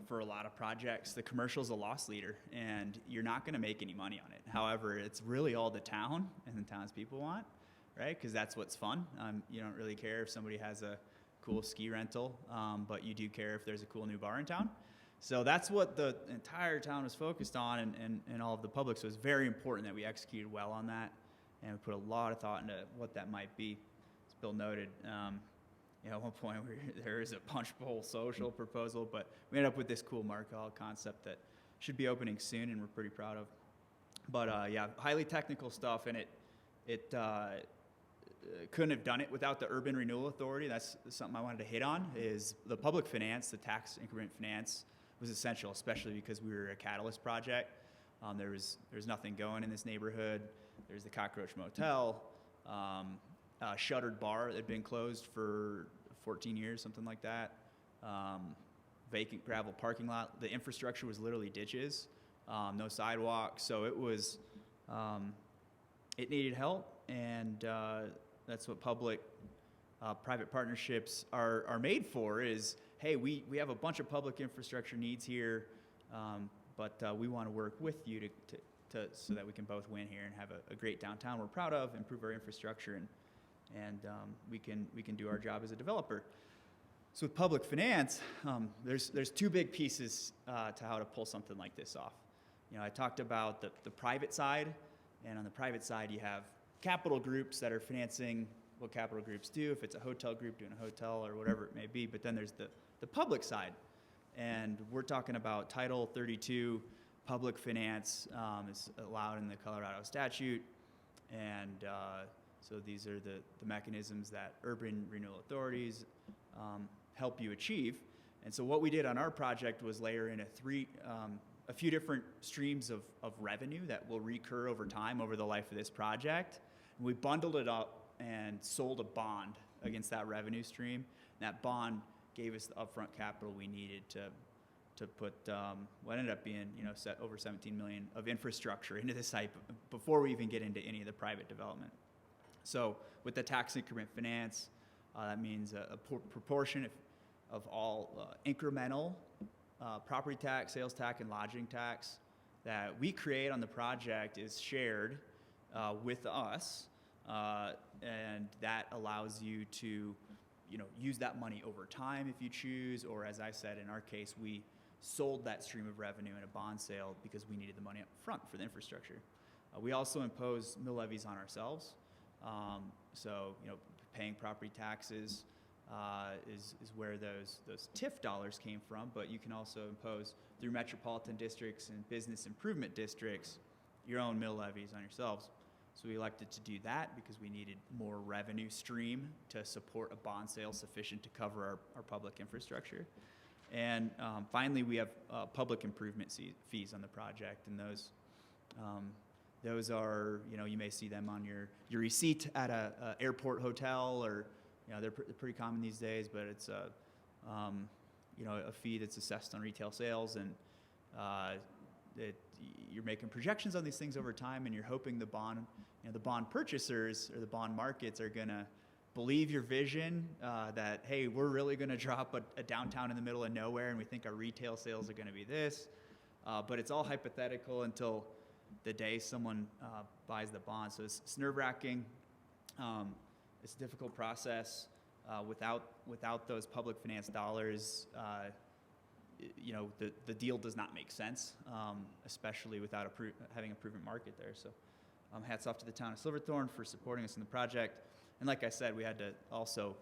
For a lot of projects, the commercial is a loss leader, and you're not going to make any money on it. However, it's really all the town and the townspeople want, right? Because that's what's fun. You don't really care if somebody has a cool ski rental, but you do care if there's a cool new bar in town. So that's what the entire town was focused on, and all of the public. So it's very important that we executed well on that, and we put a lot of thought into what that might be. As Bill noted, at one point there is a punch bowl social proposal, but we ended up with this cool market hall concept that should be opening soon, and we're pretty proud of. But highly technical stuff, and it couldn't have done it without the Urban Renewal Authority. That's something I wanted to hit on, is the public finance, the tax increment finance was essential, especially because we were a catalyst project. There's nothing going in this neighborhood. There's the Cockroach Motel, a shuttered bar that had been closed for 14 years, something like that. Vacant gravel parking lot. The infrastructure was literally ditches, no sidewalks. So it was, it needed help, and that's what public-private partnerships are made for. Is, hey, we have a bunch of public infrastructure needs here, but we want to work with you to so that we can both win here and have a great downtown we're proud of, improve our infrastructure, and we can do our job as a developer. So with public finance, there's two big pieces to how to pull something like this off. I talked about the private side, and on the private side you have capital groups that are financing what capital groups do, if it's a hotel group doing a hotel or whatever it may be. But then there's the public side, and we're talking about Title 32 public finance is allowed in the Colorado statute, and so these are the mechanisms that urban renewal authorities help you achieve. And so what we did on our project was layer in a few different streams of revenue that will recur over time over the life of this project. And we bundled it up and sold a bond against that revenue stream. And that bond gave us the upfront capital we needed to put what ended up being over $17 million of infrastructure into the site before we even get into any of the private development. So with the tax increment finance, that means a proportion of all incremental property tax, sales tax, and lodging tax that we create on the project is shared with us, and that allows you to use that money over time if you choose, or as I said, in our case, we sold that stream of revenue in a bond sale because we needed the money up front for the infrastructure. We also impose mill levies on ourselves. So paying property taxes is where those TIF dollars came from, but you can also impose through metropolitan districts and business improvement districts your own mill levies on yourselves. So we elected to do that because we needed more revenue stream to support a bond sale sufficient to cover our public infrastructure. And finally, we have public improvement fees on the project, and those are, you may see them on your receipt at a airport hotel, or they're pretty common these days, but it's a fee that's assessed on retail sales, and you're making projections on these things over time, and you're hoping the bond purchasers or the bond markets are going to believe your vision that, hey, we're really going to drop a downtown in the middle of nowhere, and we think our retail sales are going to be this. But it's all hypothetical until the day someone buys the bond. So it's nerve-wracking. It's a difficult process. Without those public finance dollars, the deal does not make sense, especially without having a proven market there. So hats off to the town of Silverthorne for supporting us in the project. And like I said, we had to also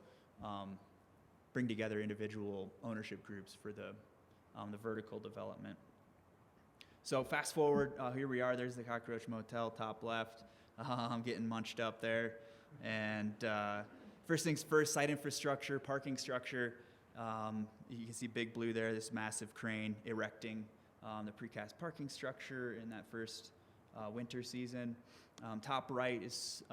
bring together individual ownership groups for the vertical development. So fast forward, here we are. There's the Cockroach Motel, top left. I'm getting munched up there. And first things first, site infrastructure, parking structure. You can see Big Blue there, this massive crane erecting the precast parking structure in that first winter season. Top right is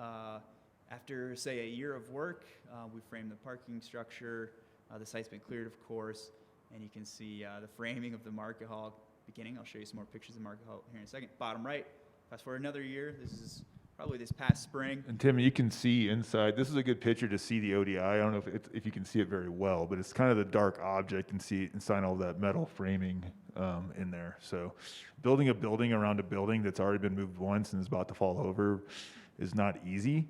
after, say, a year of work, we framed the parking structure. The site's been cleared, of course, and you can see the framing of the market hall beginning. I'll show you some more pictures of market hall here in a second. Bottom right, fast forward another year. This is probably this past spring. And Tim, you can see inside. This is a good picture to see the ODI. I don't know if you can see it very well, but it's kind of the dark object and see inside all that metal framing in there. So building a building around a building that's already been moved once and is about to fall over is not easy,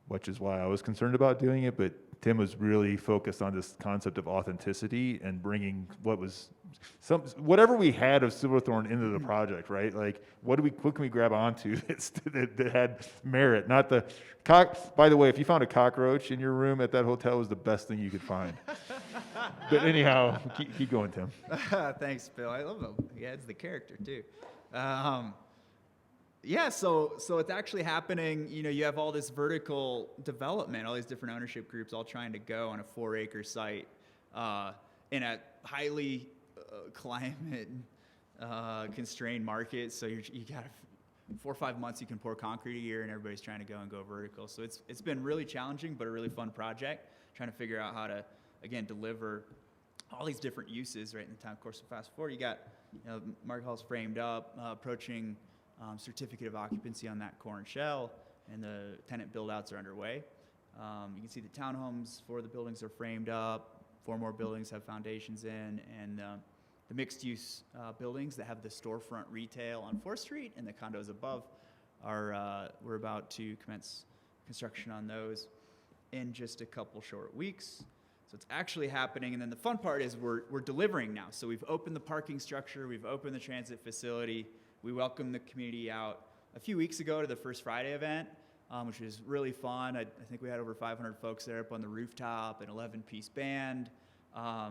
which is why I was concerned about doing it. But Tim was really focused on this concept of authenticity and bringing whatever we had of Silverthorne into the project, right? Like, what can we grab onto that had merit? Not the By the way, if you found a cockroach in your room at that hotel, it was the best thing you could find. But anyhow, keep going, Tim. Thanks, Bill. I love him. He adds the character too. Yeah, so it's actually happening. You have all this vertical development, all these different ownership groups all trying to go on a 4-acre site in a highly climate constrained market. So you got 4 or 5 months you can pour concrete a year, and everybody's trying to go vertical. So it's been really challenging, but a really fun project. Trying to figure out how to again deliver all these different uses right in the town. Of course, fast forward, you got market hall's framed up, approaching certificate of occupancy on that core and shell, and the tenant build-outs are underway. You can see the townhomes for the buildings are framed up. 4 more buildings have foundations in, and the mixed-use buildings that have the storefront retail on 4th Street and the condos above we're about to commence construction on those in just a couple short weeks. So it's actually happening, and then the fun part is we're delivering now. So we've opened the parking structure, we've opened the transit facility. We welcomed the community out a few weeks ago to the First Friday event, which was really fun. I think we had over 500 folks there up on the rooftop, an 11-piece band.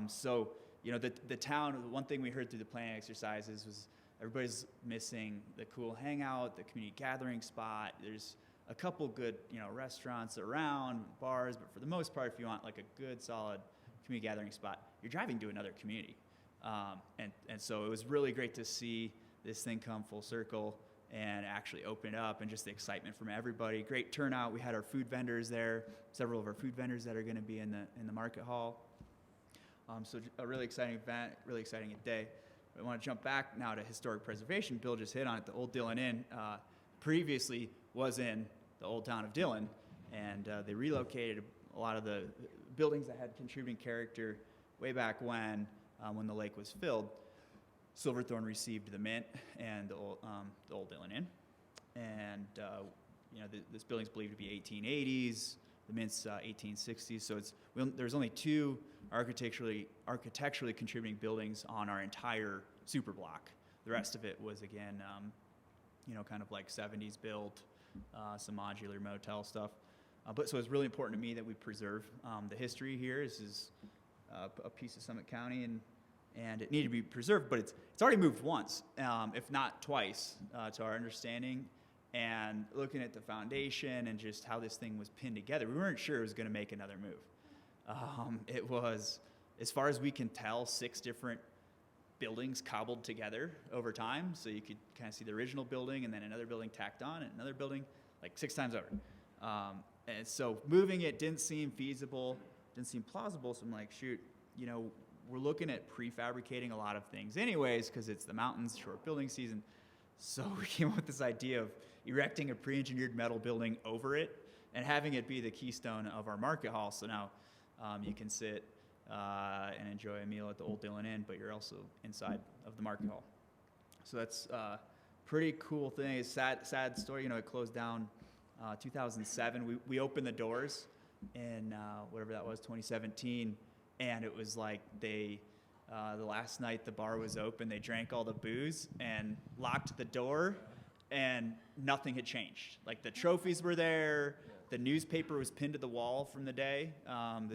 So, the town, the one thing we heard through the planning exercises was everybody's missing the cool hangout, the community gathering spot. There's a couple good, restaurants around, bars, but for the most part, if you want like a good, solid community gathering spot, you're driving to another community. And so it was really great to see this thing come full circle and actually open it up, and just the excitement from everybody. Great turnout. We had our food vendors there, several of our food vendors that are going to be in the market hall. So a really exciting event, really exciting day. I want to jump back now to historic preservation. Bill just hit on it. The old Dillon Inn previously was in the old town of Dillon, and they relocated a lot of the buildings that had contributing character way back when the lake was filled. Silverthorne received the Mint and the old Dillon Inn, and this building's believed to be 1880s. The Mint's 1860s. So there's only 2 architecturally contributing buildings on our entire super block. The rest of it was again, kind of like 70s built, some modular motel stuff. But so it's really important to me that we preserve the history here. This is a piece of Summit County, and it needed to be preserved, but it's already moved once, if not twice, to our understanding. And looking at the foundation and just how this thing was pinned together, we weren't sure it was going to make another move. It was, as far as we can tell, 6 different buildings cobbled together over time. So you could kind of see the original building and then another building tacked on and another building like 6 times over. And so moving it didn't seem feasible, didn't seem plausible. So I'm like, shoot, we're looking at prefabricating a lot of things anyways, because it's the mountains, short building season. So we came up with this idea of erecting a pre-engineered metal building over it and having it be the keystone of our market hall. So now you can sit and enjoy a meal at the old Dillon Inn, but you're also inside of the market hall. So that's a pretty cool thing. It's a sad story. It closed down 2007. We opened the doors in whatever that was, 2017, and it was like the last night the bar was open, they drank all the booze and locked the door, and nothing had changed. Like the trophies were there, The newspaper was pinned to the wall from the day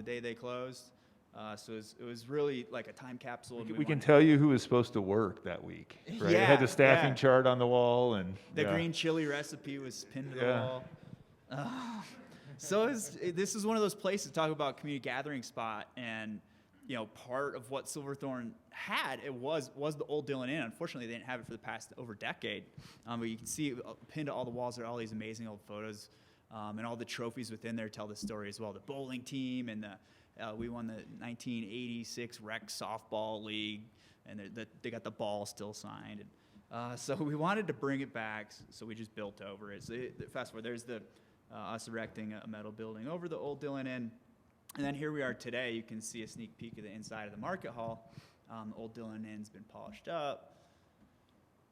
they closed. So it was really like a time capsule. And We can tell you who was supposed to work that week, right? It had the staffing chart on the wall, and the green chili recipe was pinned to the wall. So this is one of those places to talk about community gathering spot, and part of what Silverthorne had, it was the old Dillon Inn. Unfortunately, they didn't have it for the past over decade. But you can see pinned to all the walls are all these amazing old photos, and all the trophies within there tell the story as well. The bowling team, and we won the 1986 Rec Softball League, and they got the ball still signed. And, so we wanted to bring it back, so we just built over it. So fast forward, there's us erecting a metal building over the old Dillon Inn. And then here we are today. You can see a sneak peek of the inside of the market hall. The old Dillon Inn's been polished up,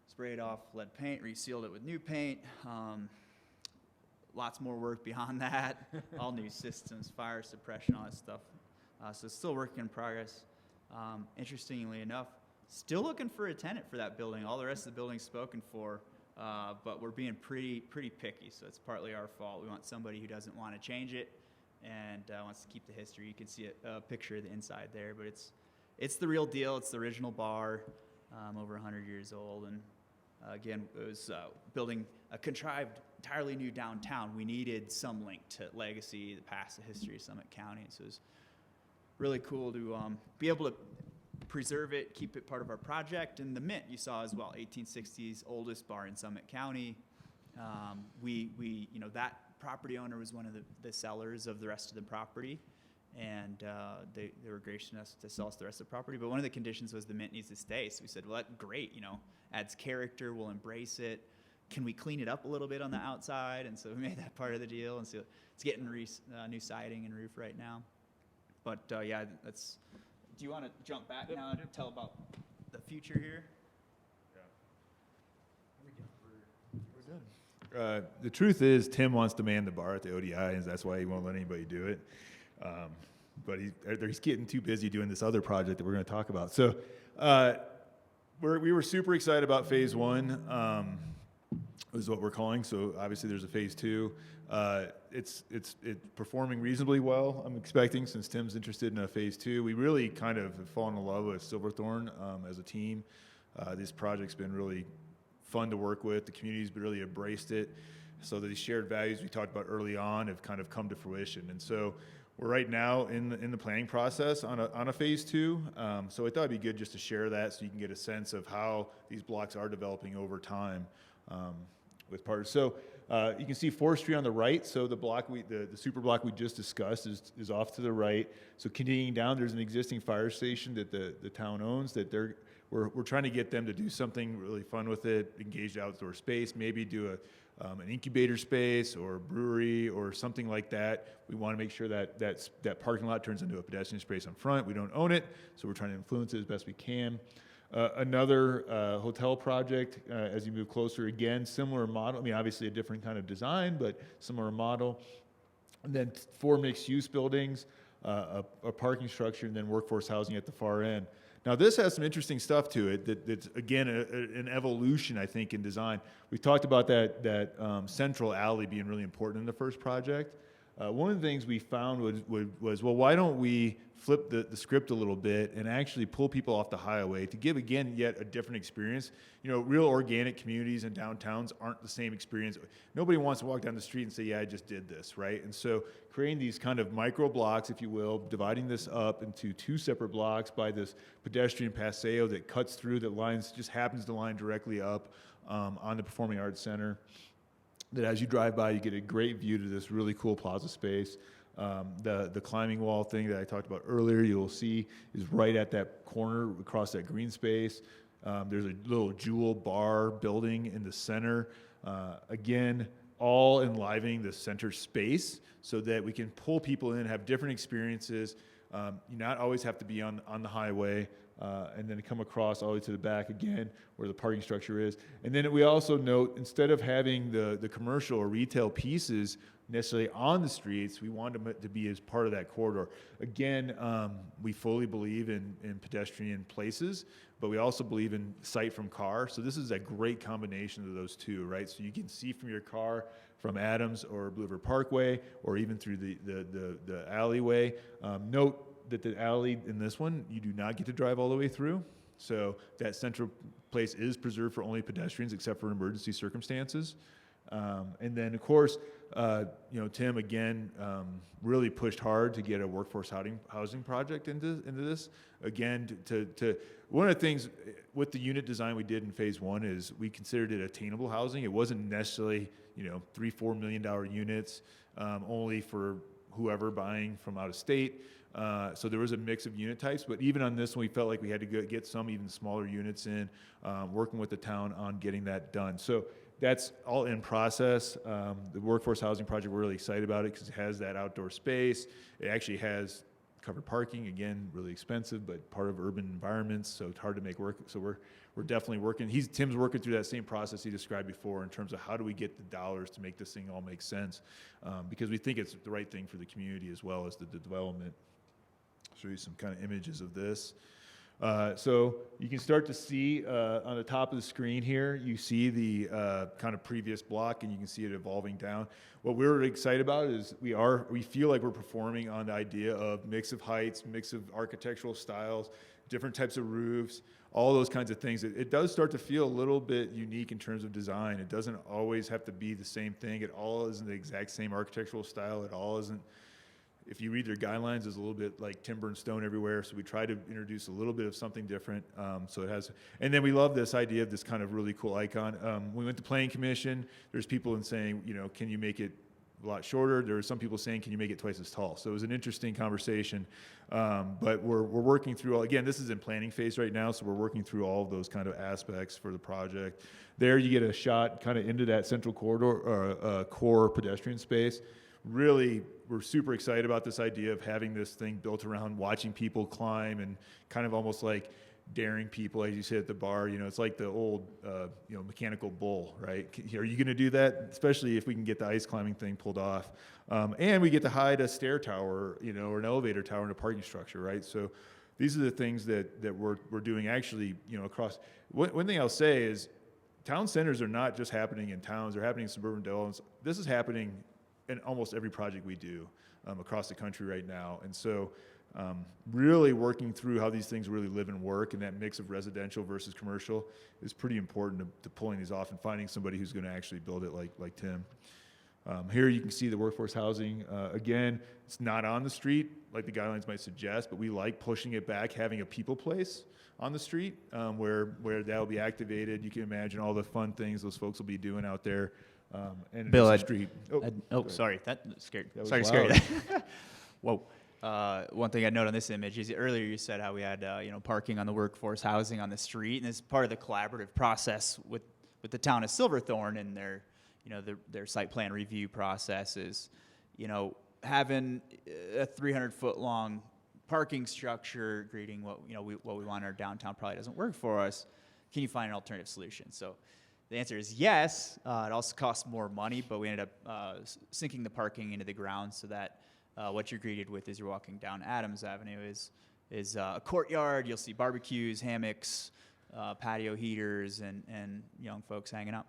sprayed off lead paint, resealed it with new paint. Lots more work beyond that. All new systems, fire suppression, all that stuff. So it's still work in progress. Interestingly enough, still looking for a tenant for that building. All the rest of the building's spoken for, but we're being pretty picky. So it's partly our fault. We want somebody who doesn't want to change it and wants to keep the history. You can see a picture of the inside there, but it's the real deal. It's the original bar, over 100 years old. And again, it was building a contrived, entirely new downtown. We needed some link to legacy, the past, the history of Summit County. So it was really cool to be able to preserve it, keep it part of our project. And the Mint you saw as well, 1860s oldest bar in Summit County. That property owner was one of the sellers of the rest of the property, and they were gracious enough to sell us the rest of the property. But one of the conditions was the Mint needs to stay. So we said, well, that's great, adds character, we'll embrace it. Can we clean it up a little bit on the outside? And so we made that part of the deal. And so it's getting new siding and roof right now. But yeah, that's. Do you want to jump back now and tell about the future here? The truth is, Tim wants to man the bar at the ODI, and that's why he won't let anybody do it. But he's getting too busy doing this other project that we're going to talk about. So we were super excited about phase one, is what we're calling. So obviously there's a phase two. It's performing reasonably well, I'm expecting, since Tim's interested in a phase two. We really kind of have fallen in love with Silverthorne as a team. This project's been really fun to work with. The community's really embraced it. So these shared values we talked about early on have kind of come to fruition. And so we're right now in the planning process on a phase two. So I thought it'd be good just to share that so you can get a sense of how these blocks are developing over time with partners. So you can see 4th Street on the right. So the block the super block we just discussed is off to the right. So continuing down, there's an existing fire station that the town owns that we're trying to get them to do something really fun with it, engage outdoor space, maybe do an incubator space or a brewery or something like that. We want to make sure that parking lot turns into a pedestrian space on front. We don't own it, so we're trying to influence it as best we can. Another hotel project, as you move closer, again, similar model. I mean, obviously a different kind of design, but similar model. And then 4 mixed-use buildings, a parking structure, and then workforce housing at the far end. Now, this has some interesting stuff to it that's again, an evolution, I think, in design. We talked about that central alley being really important in the first project. One of the things we found was, well, why don't we flip the script a little bit and actually pull people off the highway to give, again, yet a different experience. Real organic communities and downtowns aren't the same experience. Nobody wants to walk down the street and say, yeah, I just did this, right? And so creating these kind of micro blocks, if you will, dividing this up into 2 separate blocks by this pedestrian paseo that cuts through, that just happens to line directly up on the Performing Arts Center. That as you drive by, you get a great view to this really cool plaza space. The climbing wall thing that I talked about earlier, you'll see is right at that corner across that green space. There's a little jewel bar building in the center. Again, all enlivening the center space so that we can pull people in, have different experiences. You not always have to be on the highway. and then come across all the way to the back again where the parking structure is. And then we also note, instead of having the commercial or retail pieces necessarily on the streets, we want them to be as part of that corridor. Again, we fully believe in pedestrian places, but we also believe in sight from car. So this is a great combination of those two, right? So you can see from your car from Adams or Blue River Parkway, or even through the alleyway. Note that the alley in this one, you do not get to drive all the way through. So that central place is preserved for only pedestrians except for emergency circumstances. And then, of course, Tim, again, really pushed hard to get a workforce housing project into this. Again, to one of the things with the unit design we did in phase one is we considered it attainable housing. It wasn't necessarily, $3-4 million units, only for whoever buying from out of state. So there was a mix of unit types, but even on this one, we felt like we had to get some even smaller units in, working with the town on getting that done. So that's all in process. The workforce housing project, we're really excited about it because it has that outdoor space. It actually has covered parking, again, really expensive, but part of urban environments, so it's hard to make work. So we're definitely working. Tim's working through that same process he described before in terms of how do we get the dollars to make this thing all make sense, because we think it's the right thing for the community as well as the development. I'll show you some kind of images of this. So you can start to see on the top of the screen here, you see the kind of previous block, and you can see it evolving down. What we're excited about is we feel like we're performing on the idea of mix of heights, mix of architectural styles, different types of roofs, all those kinds of things. It does start to feel a little bit unique in terms of design. It doesn't always have to be the same thing. It all isn't the exact same architectural style. It all isn't. If you read their guidelines, there's a little bit like timber and stone everywhere. So we try to introduce a little bit of something different. So it has, and then we love this idea of this kind of really cool icon. We went to Planning Commission. There's people in saying, can you make it a lot shorter? There were some people saying, can you make it twice as tall? So it was an interesting conversation. But we're working through, again, this is in planning phase right now. So we're working through all of those kind of aspects for the project. There you get a shot kind of into that central corridor or core pedestrian space. Really, we're super excited about this idea of having this thing built around watching people climb and kind of almost like daring people, as you say at the bar. It's like the old, mechanical bull, right? Are you going to do that? Especially if we can get the ice climbing thing pulled off. And we get to hide a stair tower, or an elevator tower in a parking structure, right? So these are the things that we're doing actually, across. One thing I'll say is town centers are not just happening in towns. They're happening in suburban developments. This is happening in almost every project we do across the country right now. And so really working through how these things really live and work, and that mix of residential versus commercial is pretty important to pulling these off and finding somebody who's going to actually build it like Tim. Here you can see the workforce housing. Again, it's not on the street like the guidelines might suggest, but we like pushing it back, having a people place on the street where that'll be activated. You can imagine all the fun things those folks will be doing out there. And Bill, the street. Sorry, that scared. That was Sorry, loud. scared. Whoa. One thing I note on this image is earlier you said how we had parking on the workforce housing on the street, and as part of the collaborative process with the town of Silverthorne and their site plan review processes, having a 300-foot long parking structure greeting what we want in our downtown probably doesn't work for us. Can you find an alternative solution? So the answer is yes. It also costs more money, but we ended up sinking the parking into the ground so that what you're greeted with as you're walking down Adams Avenue is a courtyard. You'll see barbecues, hammocks, patio heaters, and young folks hanging out.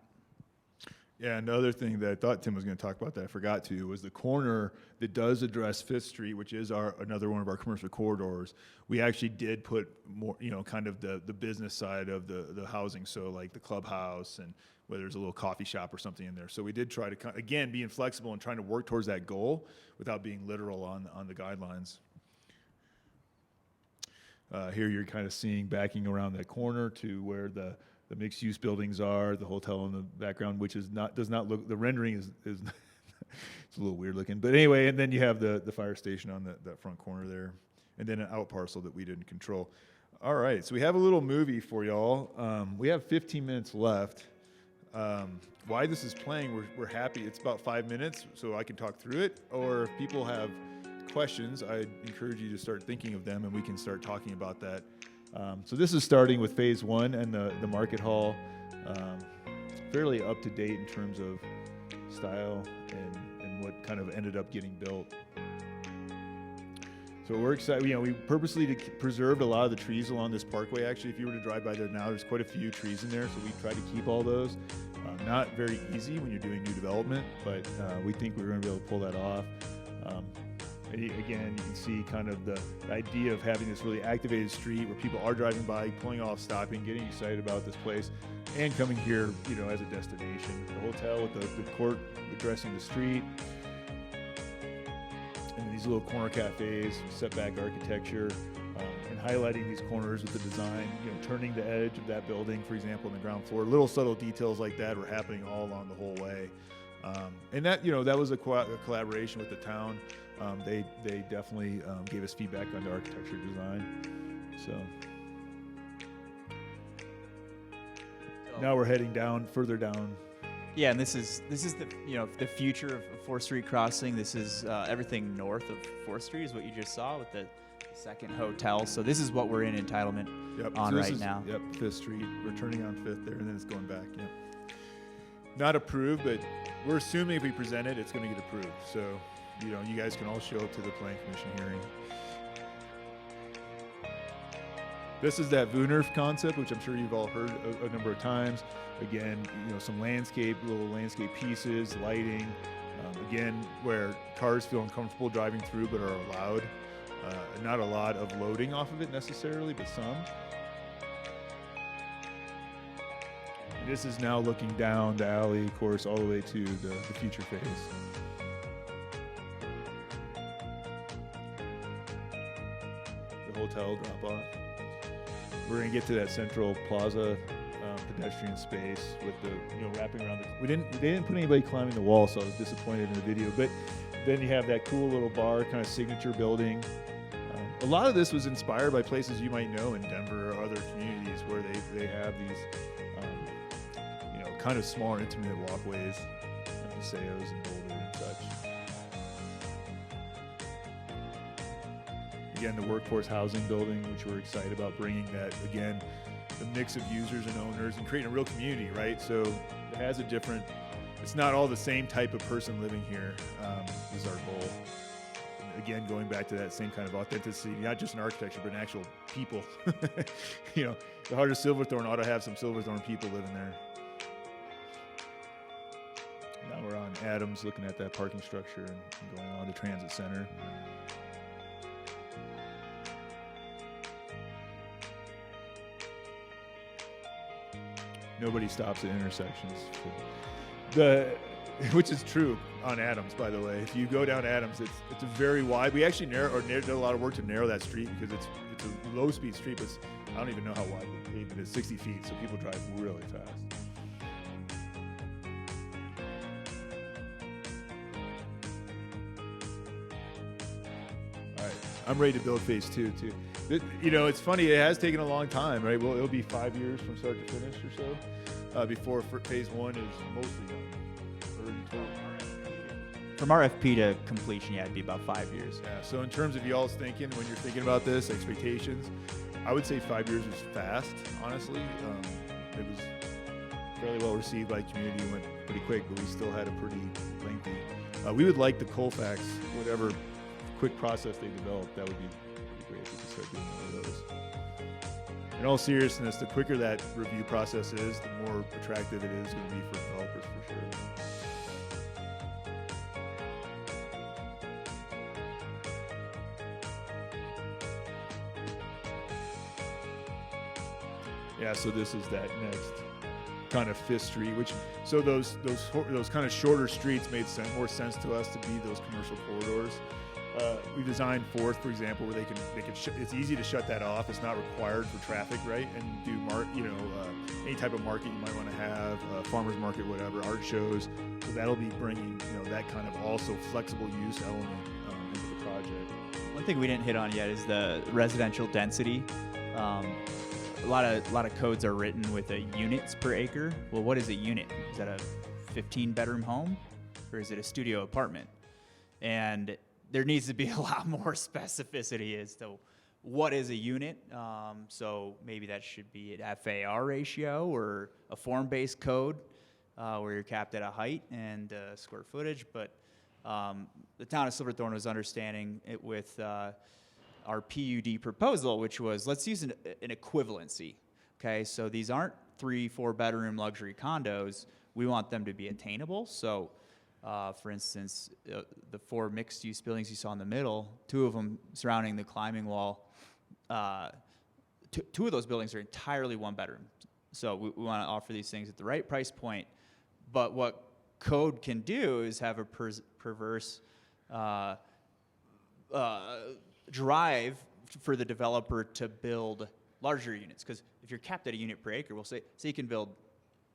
Yeah, another thing that I thought Tim was going to talk about that I forgot to was the corner that does address Fifth Street, which is another one of our commercial corridors. We actually did put more, kind of the business side of the housing, so like the clubhouse and whether there's a little coffee shop or something in there. So we did try to, again, being flexible and trying to work towards that goal without being literal on the guidelines. Here you're kind of seeing backing around that corner to where the mixed-use buildings are, the hotel in the background, which does not look, the rendering is it's a little weird looking. But anyway, and then you have the fire station on that front corner there, and then an out parcel that we didn't control. All right, so we have a little movie for y'all. We have 15 minutes left. Why this is playing, we're happy. It's about 5 minutes, so I can talk through it. Or if people have questions, I encourage you to start thinking of them, and we can start talking about that So this is starting with phase one and the market hall, fairly up to date in terms of style and what kind of ended up getting built. So we're excited. We purposely preserved a lot of the trees along this parkway. Actually, if you were to drive by there now, there's quite a few trees in there. So we try to keep all those. Not very easy when you're doing new development, but we think we're going to be able to pull that off. Again, you can see kind of the idea of having this really activated street where people are driving by, pulling off, stopping, getting excited about this place, and coming here, as a destination. The hotel with the court addressing the street, and these little corner cafes, setback architecture, and highlighting these corners with the design, turning the edge of that building, for example, on the ground floor. Little subtle details like that were happening all along the whole way. And that, that was a collaboration with the town. They definitely gave us feedback on the architecture design. So now we're heading further down. Yeah, and this is the the future of 4th Street crossing. This is everything north of 4th Street is what you just saw with the second hotel. So this is what we're in entitlement on right now. Yep, 5th Street. We're turning on 5th there, and then it's going back. Yep. Not approved, but we're assuming if we present it, it's going to get approved. So, you guys can all show up to the Plan Commission hearing. This is that VUNERF concept, which I'm sure you've all heard a number of times. Again, some little landscape pieces, lighting. Again, where cars feel uncomfortable driving through, but are allowed. Not a lot of loading off of it necessarily, but some. This is now looking down the alley, of course, all the way to the future phase. The hotel drop off. We're gonna get to that central plaza pedestrian space with the wrapping around the. They didn't put anybody climbing the wall, so I was disappointed in the video. But then you have that cool little bar, kind of signature building. A lot of this was inspired by places you might know in Denver or other communities where they have these. Kind of smaller, intimate walkways, like Paseos and Boulder and such. Again, the workforce housing building, which we're excited about bringing that, again, the mix of users and owners and creating a real community, right? So it has it's not all the same type of person living here, is our goal. And again, going back to that same kind of authenticity, not just in architecture, but in actual people. The heart of Silverthorne ought to have some Silverthorne people living there. Now we're on Adams, looking at that parking structure and going on to Transit Center. Nobody stops at intersections. Which is true on Adams, by the way. If you go down Adams, it's a very wide. We actually did a lot of work to narrow that street because it's a low-speed street, but I don't even know how wide the pavement is, 60 feet, so people drive really fast. I'm ready to build phase 2 too. It's funny. It has taken a long time, right? Well, it'll be 5 years from start to finish or so before phase 1 is mostly done. From RFP to completion, it'd be about 5 years. Yeah. So in terms of y'all's thinking, when you're thinking about this, expectations, I would say 5 years was fast. Honestly, it was fairly well received by the community. Went pretty quick, but we still had a pretty lengthy. We would like the Colfax, whatever quick process they developed, that would be great if we could start doing one of those. In all seriousness, the quicker that review process is, the more attractive it is going to be for developers for sure. Yeah, so this is that next kind of 5th Street, so those kind of shorter streets made more sense to us to be those commercial corridors. We designed 4th, for example, where they can it's easy to shut that off. It's not required for traffic, right? And do any type of market you might want to have, farmers market, whatever, art shows. So that'll be bringing that kind of also flexible use element into the project. One thing we didn't hit on yet is the residential density. A lot of codes are written with units per acre. Well, what is a unit? Is that a 15-bedroom home, or is it a studio apartment? And there needs to be a lot more specificity as to what is a unit. So maybe that should be an FAR ratio or a form-based code where you're capped at a height and square footage. But the town of Silverthorne was understanding it with our PUD proposal, which was, let's use an equivalency. Okay, so these aren't 3-4 bedroom luxury condos. We want them to be attainable. So for instance, the 4 mixed-use buildings you saw in the middle, 2 of them surrounding the climbing wall, 2 of those buildings are entirely 1 bedroom. So we want to offer these things at the right price point. But what code can do is have a perverse drive for the developer to build larger units. Because if you're capped at a unit per acre, we'll say you can build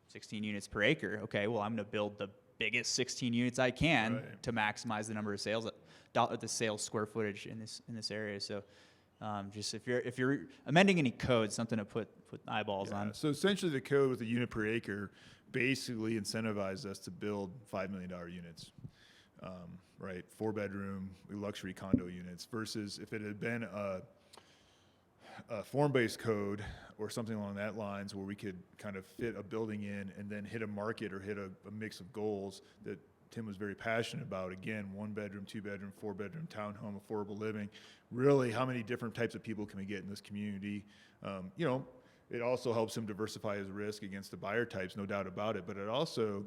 16 units per acre. Okay, well, I'm going to build the biggest 16 units I can to maximize the number of sales, the sales square footage in this area. So just if you're amending any code, something to put eyeballs on. So essentially the code with a unit per acre basically incentivized us to build $5 million units, right? 4 bedroom luxury condo units versus if it had been a form-based code or something along that lines where we could kind of fit a building in and then hit a market or hit a mix of goals that Tim was very passionate about. Again, 1 bedroom, 2 bedroom, 4 bedroom, townhome, affordable living. Really, how many different types of people can we get in this community? It also helps him diversify his risk against the buyer types, no doubt about it. But it also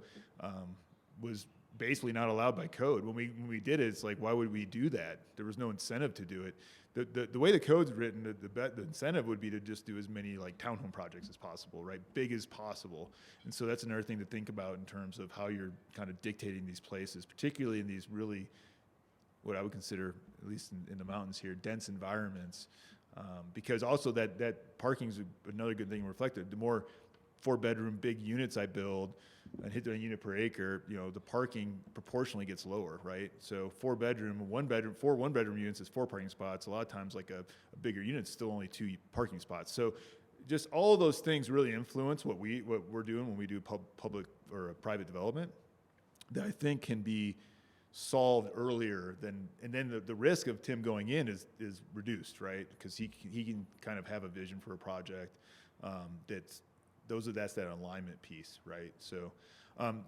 was basically not allowed by code. When we did it, it's like, why would we do that? There was no incentive to do it. The way the code's written, the incentive would be to just do as many like townhome projects as possible, right? Big as possible. And so that's another thing to think about in terms of how you're kind of dictating these places, particularly in these really, what I would consider, at least in the mountains here, dense environments. Because also that parking is another good thing reflected. The more 4 bedroom big units I build and hit a unit per acre, the parking proportionally gets lower, right? So 4 bedroom, 1 bedroom, 4 1 bedroom units is 4 parking spots. A lot of times like a bigger unit is still only 2 parking spots. So just all of those things really influence what we're doing when we do public or private development that I think can be solved earlier and then the risk of Tim going in is reduced, right? Because he can kind of have a vision for a project that's that alignment piece, right? So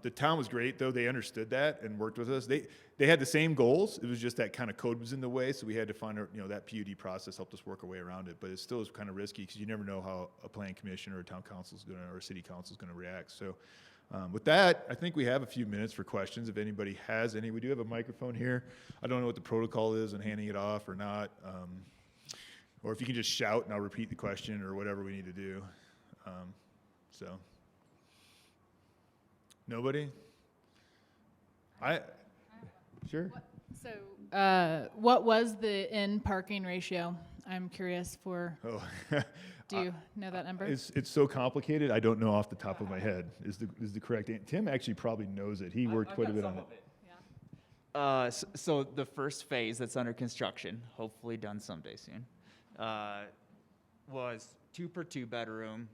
the town was great, though. They understood that and worked with us. They had the same goals. It was just that kind of code was in the way, so we had to find that PUD process helped us work our way around it. But it still is kind of risky because you never know how a planning commission or a town council is going to or a city council is going to react. So with that, I think we have a few minutes for questions if anybody has any. We do have a microphone here. I don't know what the protocol is on handing it off or not, or if you can just shout and I'll repeat the question or whatever we need to do. So, nobody? Sure. What was the in parking ratio? I'm curious for. Oh, do you know that number? It's so complicated. I don't know off the top of my head. Is the correct answer? Tim actually probably knows it. He worked quite a bit on it. So the first phase that's under construction, hopefully done someday soon, was 2 per 2 bedroom.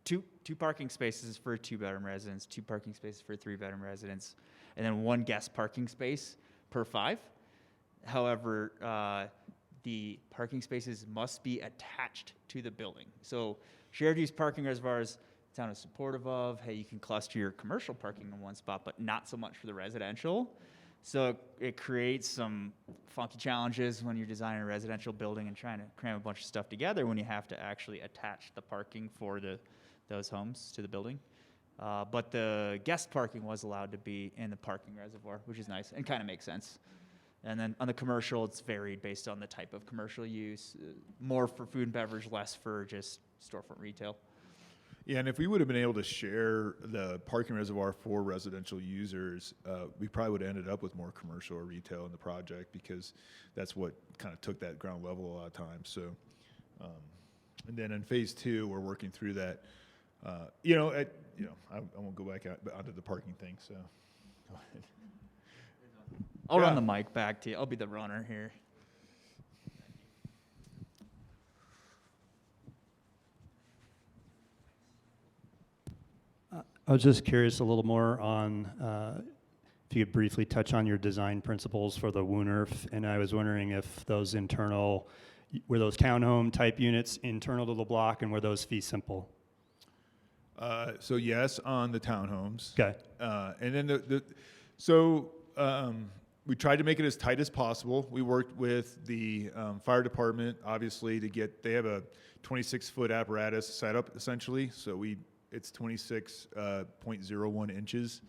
Two parking spaces for a 2-bedroom residence, 2 parking spaces for a 3-bedroom residence, and then 1 guest parking space per 5. However, the parking spaces must be attached to the building. So shared use parking reservoirs, the town is supportive of. Hey, you can cluster your commercial parking in one spot, but not so much for the residential. So it creates some funky challenges when you're designing a residential building and trying to cram a bunch of stuff together when you have to actually attach the parking for those homes to the building. But the guest parking was allowed to be in the parking reservoir, which is nice and kind of makes sense. And then on the commercial, it's varied based on the type of commercial use, more for food and beverage, less for just storefront retail. Yeah, and if we would have been able to share the parking reservoir for residential users, we probably would have ended up with more commercial or retail in the project because that's what kind of took that ground level a lot of times. So, and then in phase 2, we're working through that. I won't go back onto the parking thing. So, go ahead. I'll run the mic back to you. I'll be the runner here. I was just curious a little more on if you could briefly touch on your design principles for the WUNRF, and I was wondering if those internal were those townhome type units internal to the block, and were those fee simple? So yes, on the townhomes. Okay. And then we tried to make it as tight as possible. We worked with the fire department, obviously, they have a 26-foot apparatus set up essentially. So it's 26.01 inches,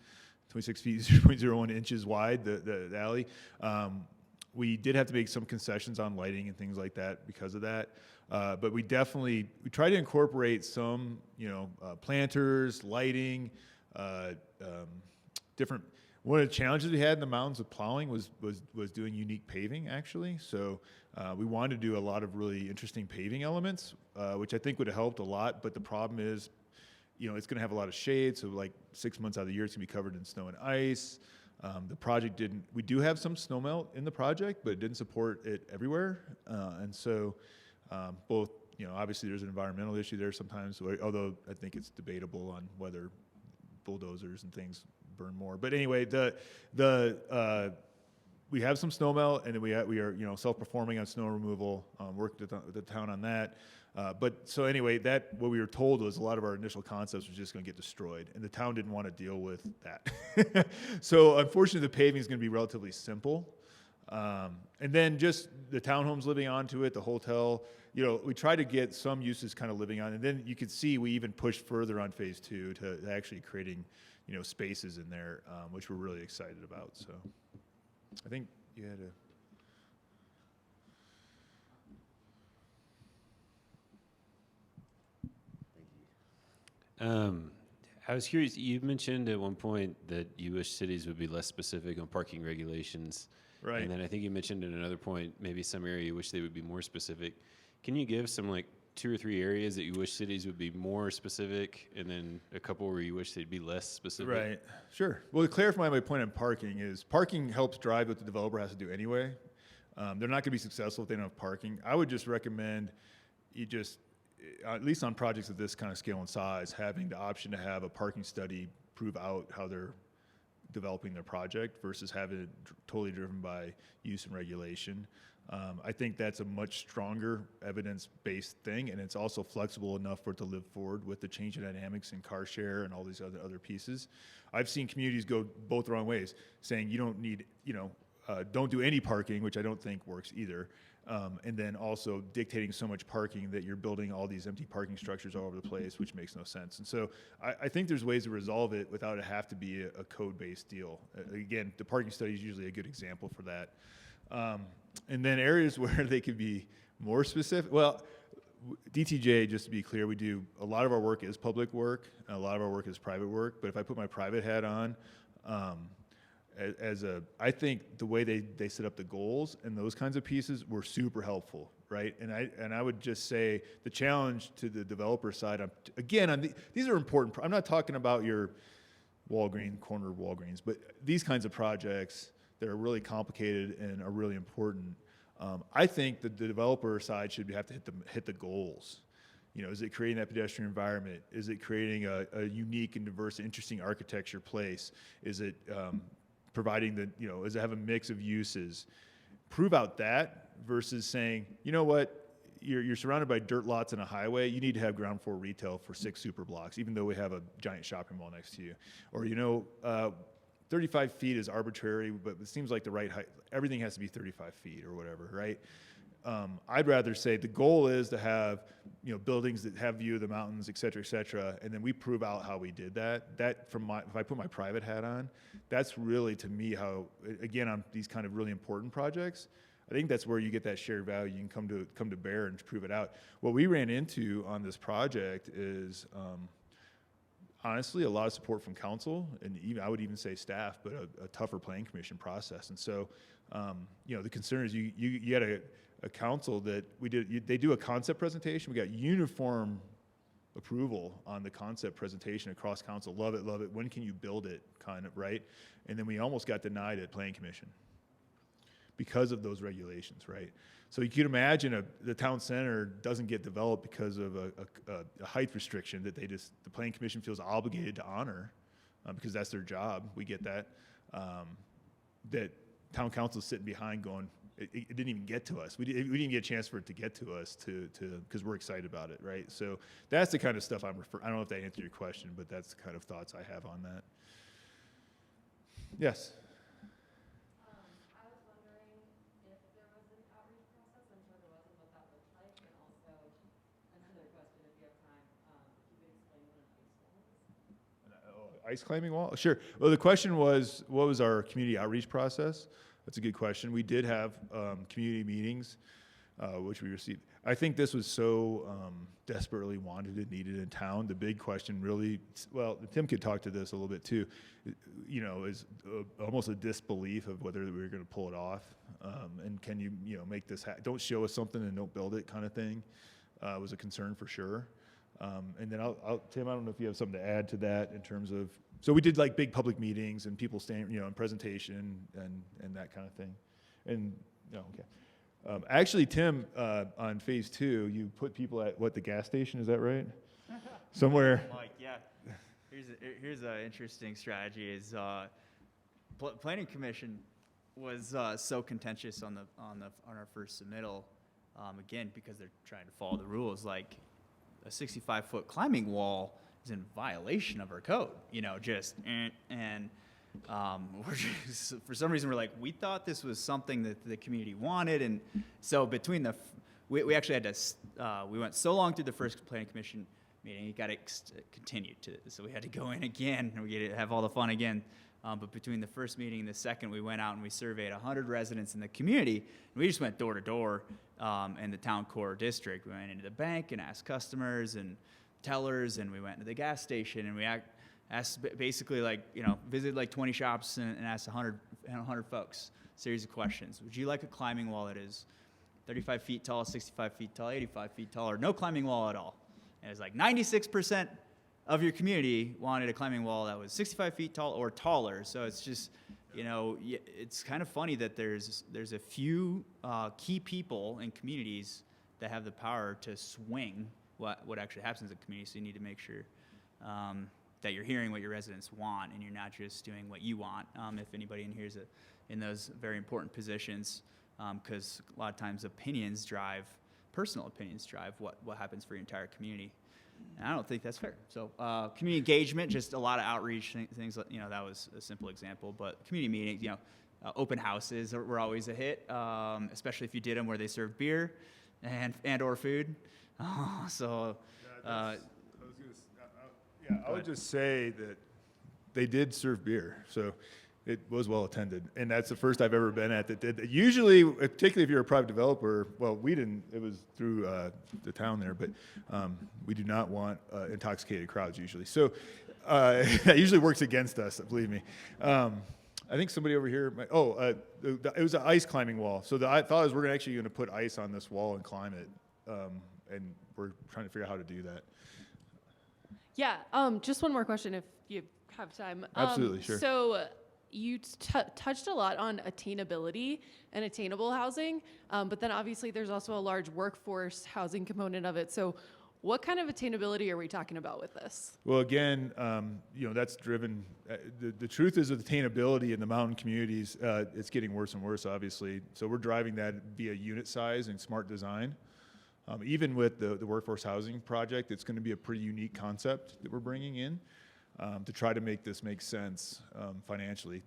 26 feet, 0.01 inches wide, the alley. We did have to make some concessions on lighting and things like that because of that. But we tried to incorporate some, planters, lighting, different. One of the challenges we had in the mountains with plowing was doing unique paving, actually. So we wanted to do a lot of really interesting paving elements, which I think would have helped a lot. But the problem is, it's going to have a lot of shade. So like 6 months out of the year, it's going to be covered in snow and ice. The project we do have some snow melt in the project, but it didn't support it everywhere. And so both, obviously there's an environmental issue there sometimes, although I think it's debatable on whether bulldozers and things burn more. But anyway, we have some snow melt, and then we are self-performing on snow removal. Worked with the town on that. But so anyway, what we were told was a lot of our initial concepts was just going to get destroyed, and the town didn't want to deal with that. So unfortunately, the paving is going to be relatively simple. And then just the townhomes living onto it, the hotel, we try to get some uses kind of living on. And then you could see we even pushed further on phase 2 to actually creating, spaces in there, which we're really excited about. So I think you had I was curious, you mentioned at one point that you wish cities would be less specific on parking regulations. Right. And then I think you mentioned at another point, maybe some area you wish they would be more specific. Can you give some 2 or 3 areas that you wish cities would be more specific, and then a couple where you wish they'd be less specific? Right. Sure. Well, to clarify my point on parking is parking helps drive what the developer has to do anyway. They're not going to be successful if they don't have parking. I would just recommend you at least on projects of this kind of scale and size, having the option to have a parking study prove out how they're developing their project versus having it totally driven by use and regulation. I think that's a much stronger evidence-based thing, and it's also flexible enough for it to live forward with the change in dynamics in car share and all these other pieces. I've seen communities go both the wrong ways, saying you don't need, don't do any parking, which I don't think works either. And then also dictating so much parking that you're building all these empty parking structures all over the place, which makes no sense. And so I think there's ways to resolve it without it have to be a code-based deal. Again, the parking study is usually a good example for that. And then areas where they could be more specific. Well, DTJ, just to be clear, we do a lot of our work is public work, and a lot of our work is private work. But if I put my private hat on, I think the way they set up the goals and those kinds of pieces were super helpful, right? And I would just say the challenge to the developer side, these are important. I'm not talking about your corner Walgreens, but these kinds of projects that are really complicated and are really important. I think that the developer side should have to hit the goals. Is it creating that pedestrian environment? Is it creating a unique and diverse, interesting architecture place? Is it providing does it have a mix of uses? Prove out that versus saying, you know what, you're surrounded by dirt lots and a highway, you need to have ground floor retail for 6 super blocks, even though we have a giant shopping mall next to you. Or, 35 feet is arbitrary, but it seems like the right height, everything has to be 35 feet or whatever, right? I'd rather say the goal is to have, buildings that have view of the mountains, et cetera, and then we prove out how we did that. That if I put my private hat on, that's really to me how, again, on these kind of really important projects, I think that's where you get that shared value. You can come to bear and prove it out. What we ran into on this project is, honestly, a lot of support from council, and I would even say staff, but a tougher planning commission process. And so, the concern is you had a council that they do a concept presentation. We got uniform approval on the concept presentation across council. Love it. When can you build it? Kind of, right? And then we almost got denied at planning commission because of those regulations, right? So you could imagine the town center doesn't get developed because of a height restriction that the planning commission feels obligated to honor because that's their job. We get that. That town council is sitting behind going, it didn't even get to us. We didn't even get a chance for it to get to us because we're excited about it, right? So that's the kind of stuff I don't know if that answered your question, but that's the kind of thoughts I have on that. Yes. I was wondering if there was an outreach process. I'm sure there was, and what that looked like. And also, another question, if you have time, if you could explain what an ice wall is. Ice climbing wall? Sure. Well, the question was, what was our community outreach process? That's a good question. We did have community meetings, which we received. I think this was so desperately wanted and needed in town. The big question really, well, Tim could talk to this a little bit too, is almost a disbelief of whether we were going to pull it off. And can you, make this, don't show us something and don't build it kind of thing, was a concern for sure. And then Tim, I don't know if you have something to add to that in terms of, so we did like big public meetings and people staying, in presentation and that kind of thing. And, okay. Actually, Tim, on phase 2, you put people at the gas station, is that right? Somewhere. Mike, yeah. Here's an interesting strategy is Planning Commission was so contentious on our first submittal, again, because they're trying to follow the rules, like a 65-foot climbing wall is in violation of our code, we're just, for some reason, we're like, we thought this was something that the community wanted, and so between we actually had to, we went so long through the first Planning Commission meeting, it got continued to, so we had to go in again, and we get to have all the fun again. But between the first meeting and the second, we went out and we surveyed 100 residents in the community, and we just went door to door in the town core district. We went into the bank and asked customers and tellers, and we went to the gas station, and we asked basically visited like 20 shops and asked 100 folks a series of questions. Would you like a climbing wall that is 35 feet tall, 65 feet tall, 85 feet tall, or no climbing wall at all? And it was like 96% of your community wanted a climbing wall that was 65 feet tall or taller. So it's just, it's kind of funny that there's a few key people in communities that have the power to swing what actually happens in the community. So you need to make sure that you're hearing what your residents want and you're not just doing what you want. If anybody in here is in those very important positions, because a lot of times personal opinions drive what happens for your entire community. And I don't think that's fair. So community engagement, just a lot of outreach things. That was a simple example. But community meetings, open houses were always a hit, especially if you did them where they served beer and or food. I would just say that they did serve beer, so it was well attended, and that's the first I've ever been at that did that. Usually, particularly if you're a private developer, well, we didn't. It was through the town there, but we do not want intoxicated crowds usually. So that usually works against us. Believe me. I think somebody over here. It was an ice climbing wall. So the thought is we're actually going to put ice on this wall and climb it, and we're trying to figure out how to do that. Yeah, just one more question if you have time. Absolutely, sure. So you touched a lot on attainability and attainable housing, but then obviously there's also a large workforce housing component of it. So what kind of attainability are we talking about with this? Well, again, that's driven. The truth is with attainability in the mountain communities, it's getting worse and worse, obviously. So we're driving that via unit size and smart design. Even with the workforce housing project, it's going to be a pretty unique concept that we're bringing in to try to make this make sense financially.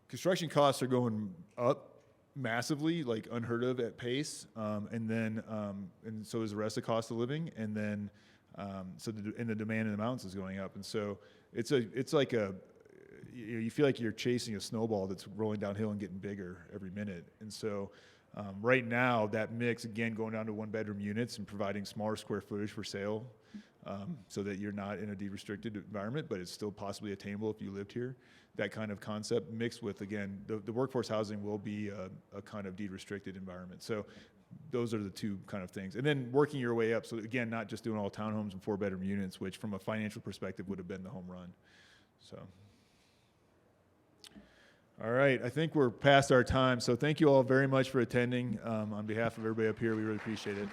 Construction costs are going up massively, like unheard of at pace, and so is the rest of the cost of living, and then the demand in the mountains is going up, and so it's like you feel like you're chasing a snowball that's rolling downhill and getting bigger every minute, and so. Right now, that mix, again, going down to one-bedroom units and providing smaller square footage for sale so that you're not in a deed-restricted environment, but it's still possibly attainable if you lived here. That kind of concept mixed with, again, the workforce housing will be a kind of deed-restricted environment. So those are the two kind of things. And then working your way up. So, again, not just doing all townhomes and four-bedroom units, which from a financial perspective would have been the home run. So. All right, I think we're past our time, so thank you all very much for attending. On behalf of everybody up here, we really appreciate it.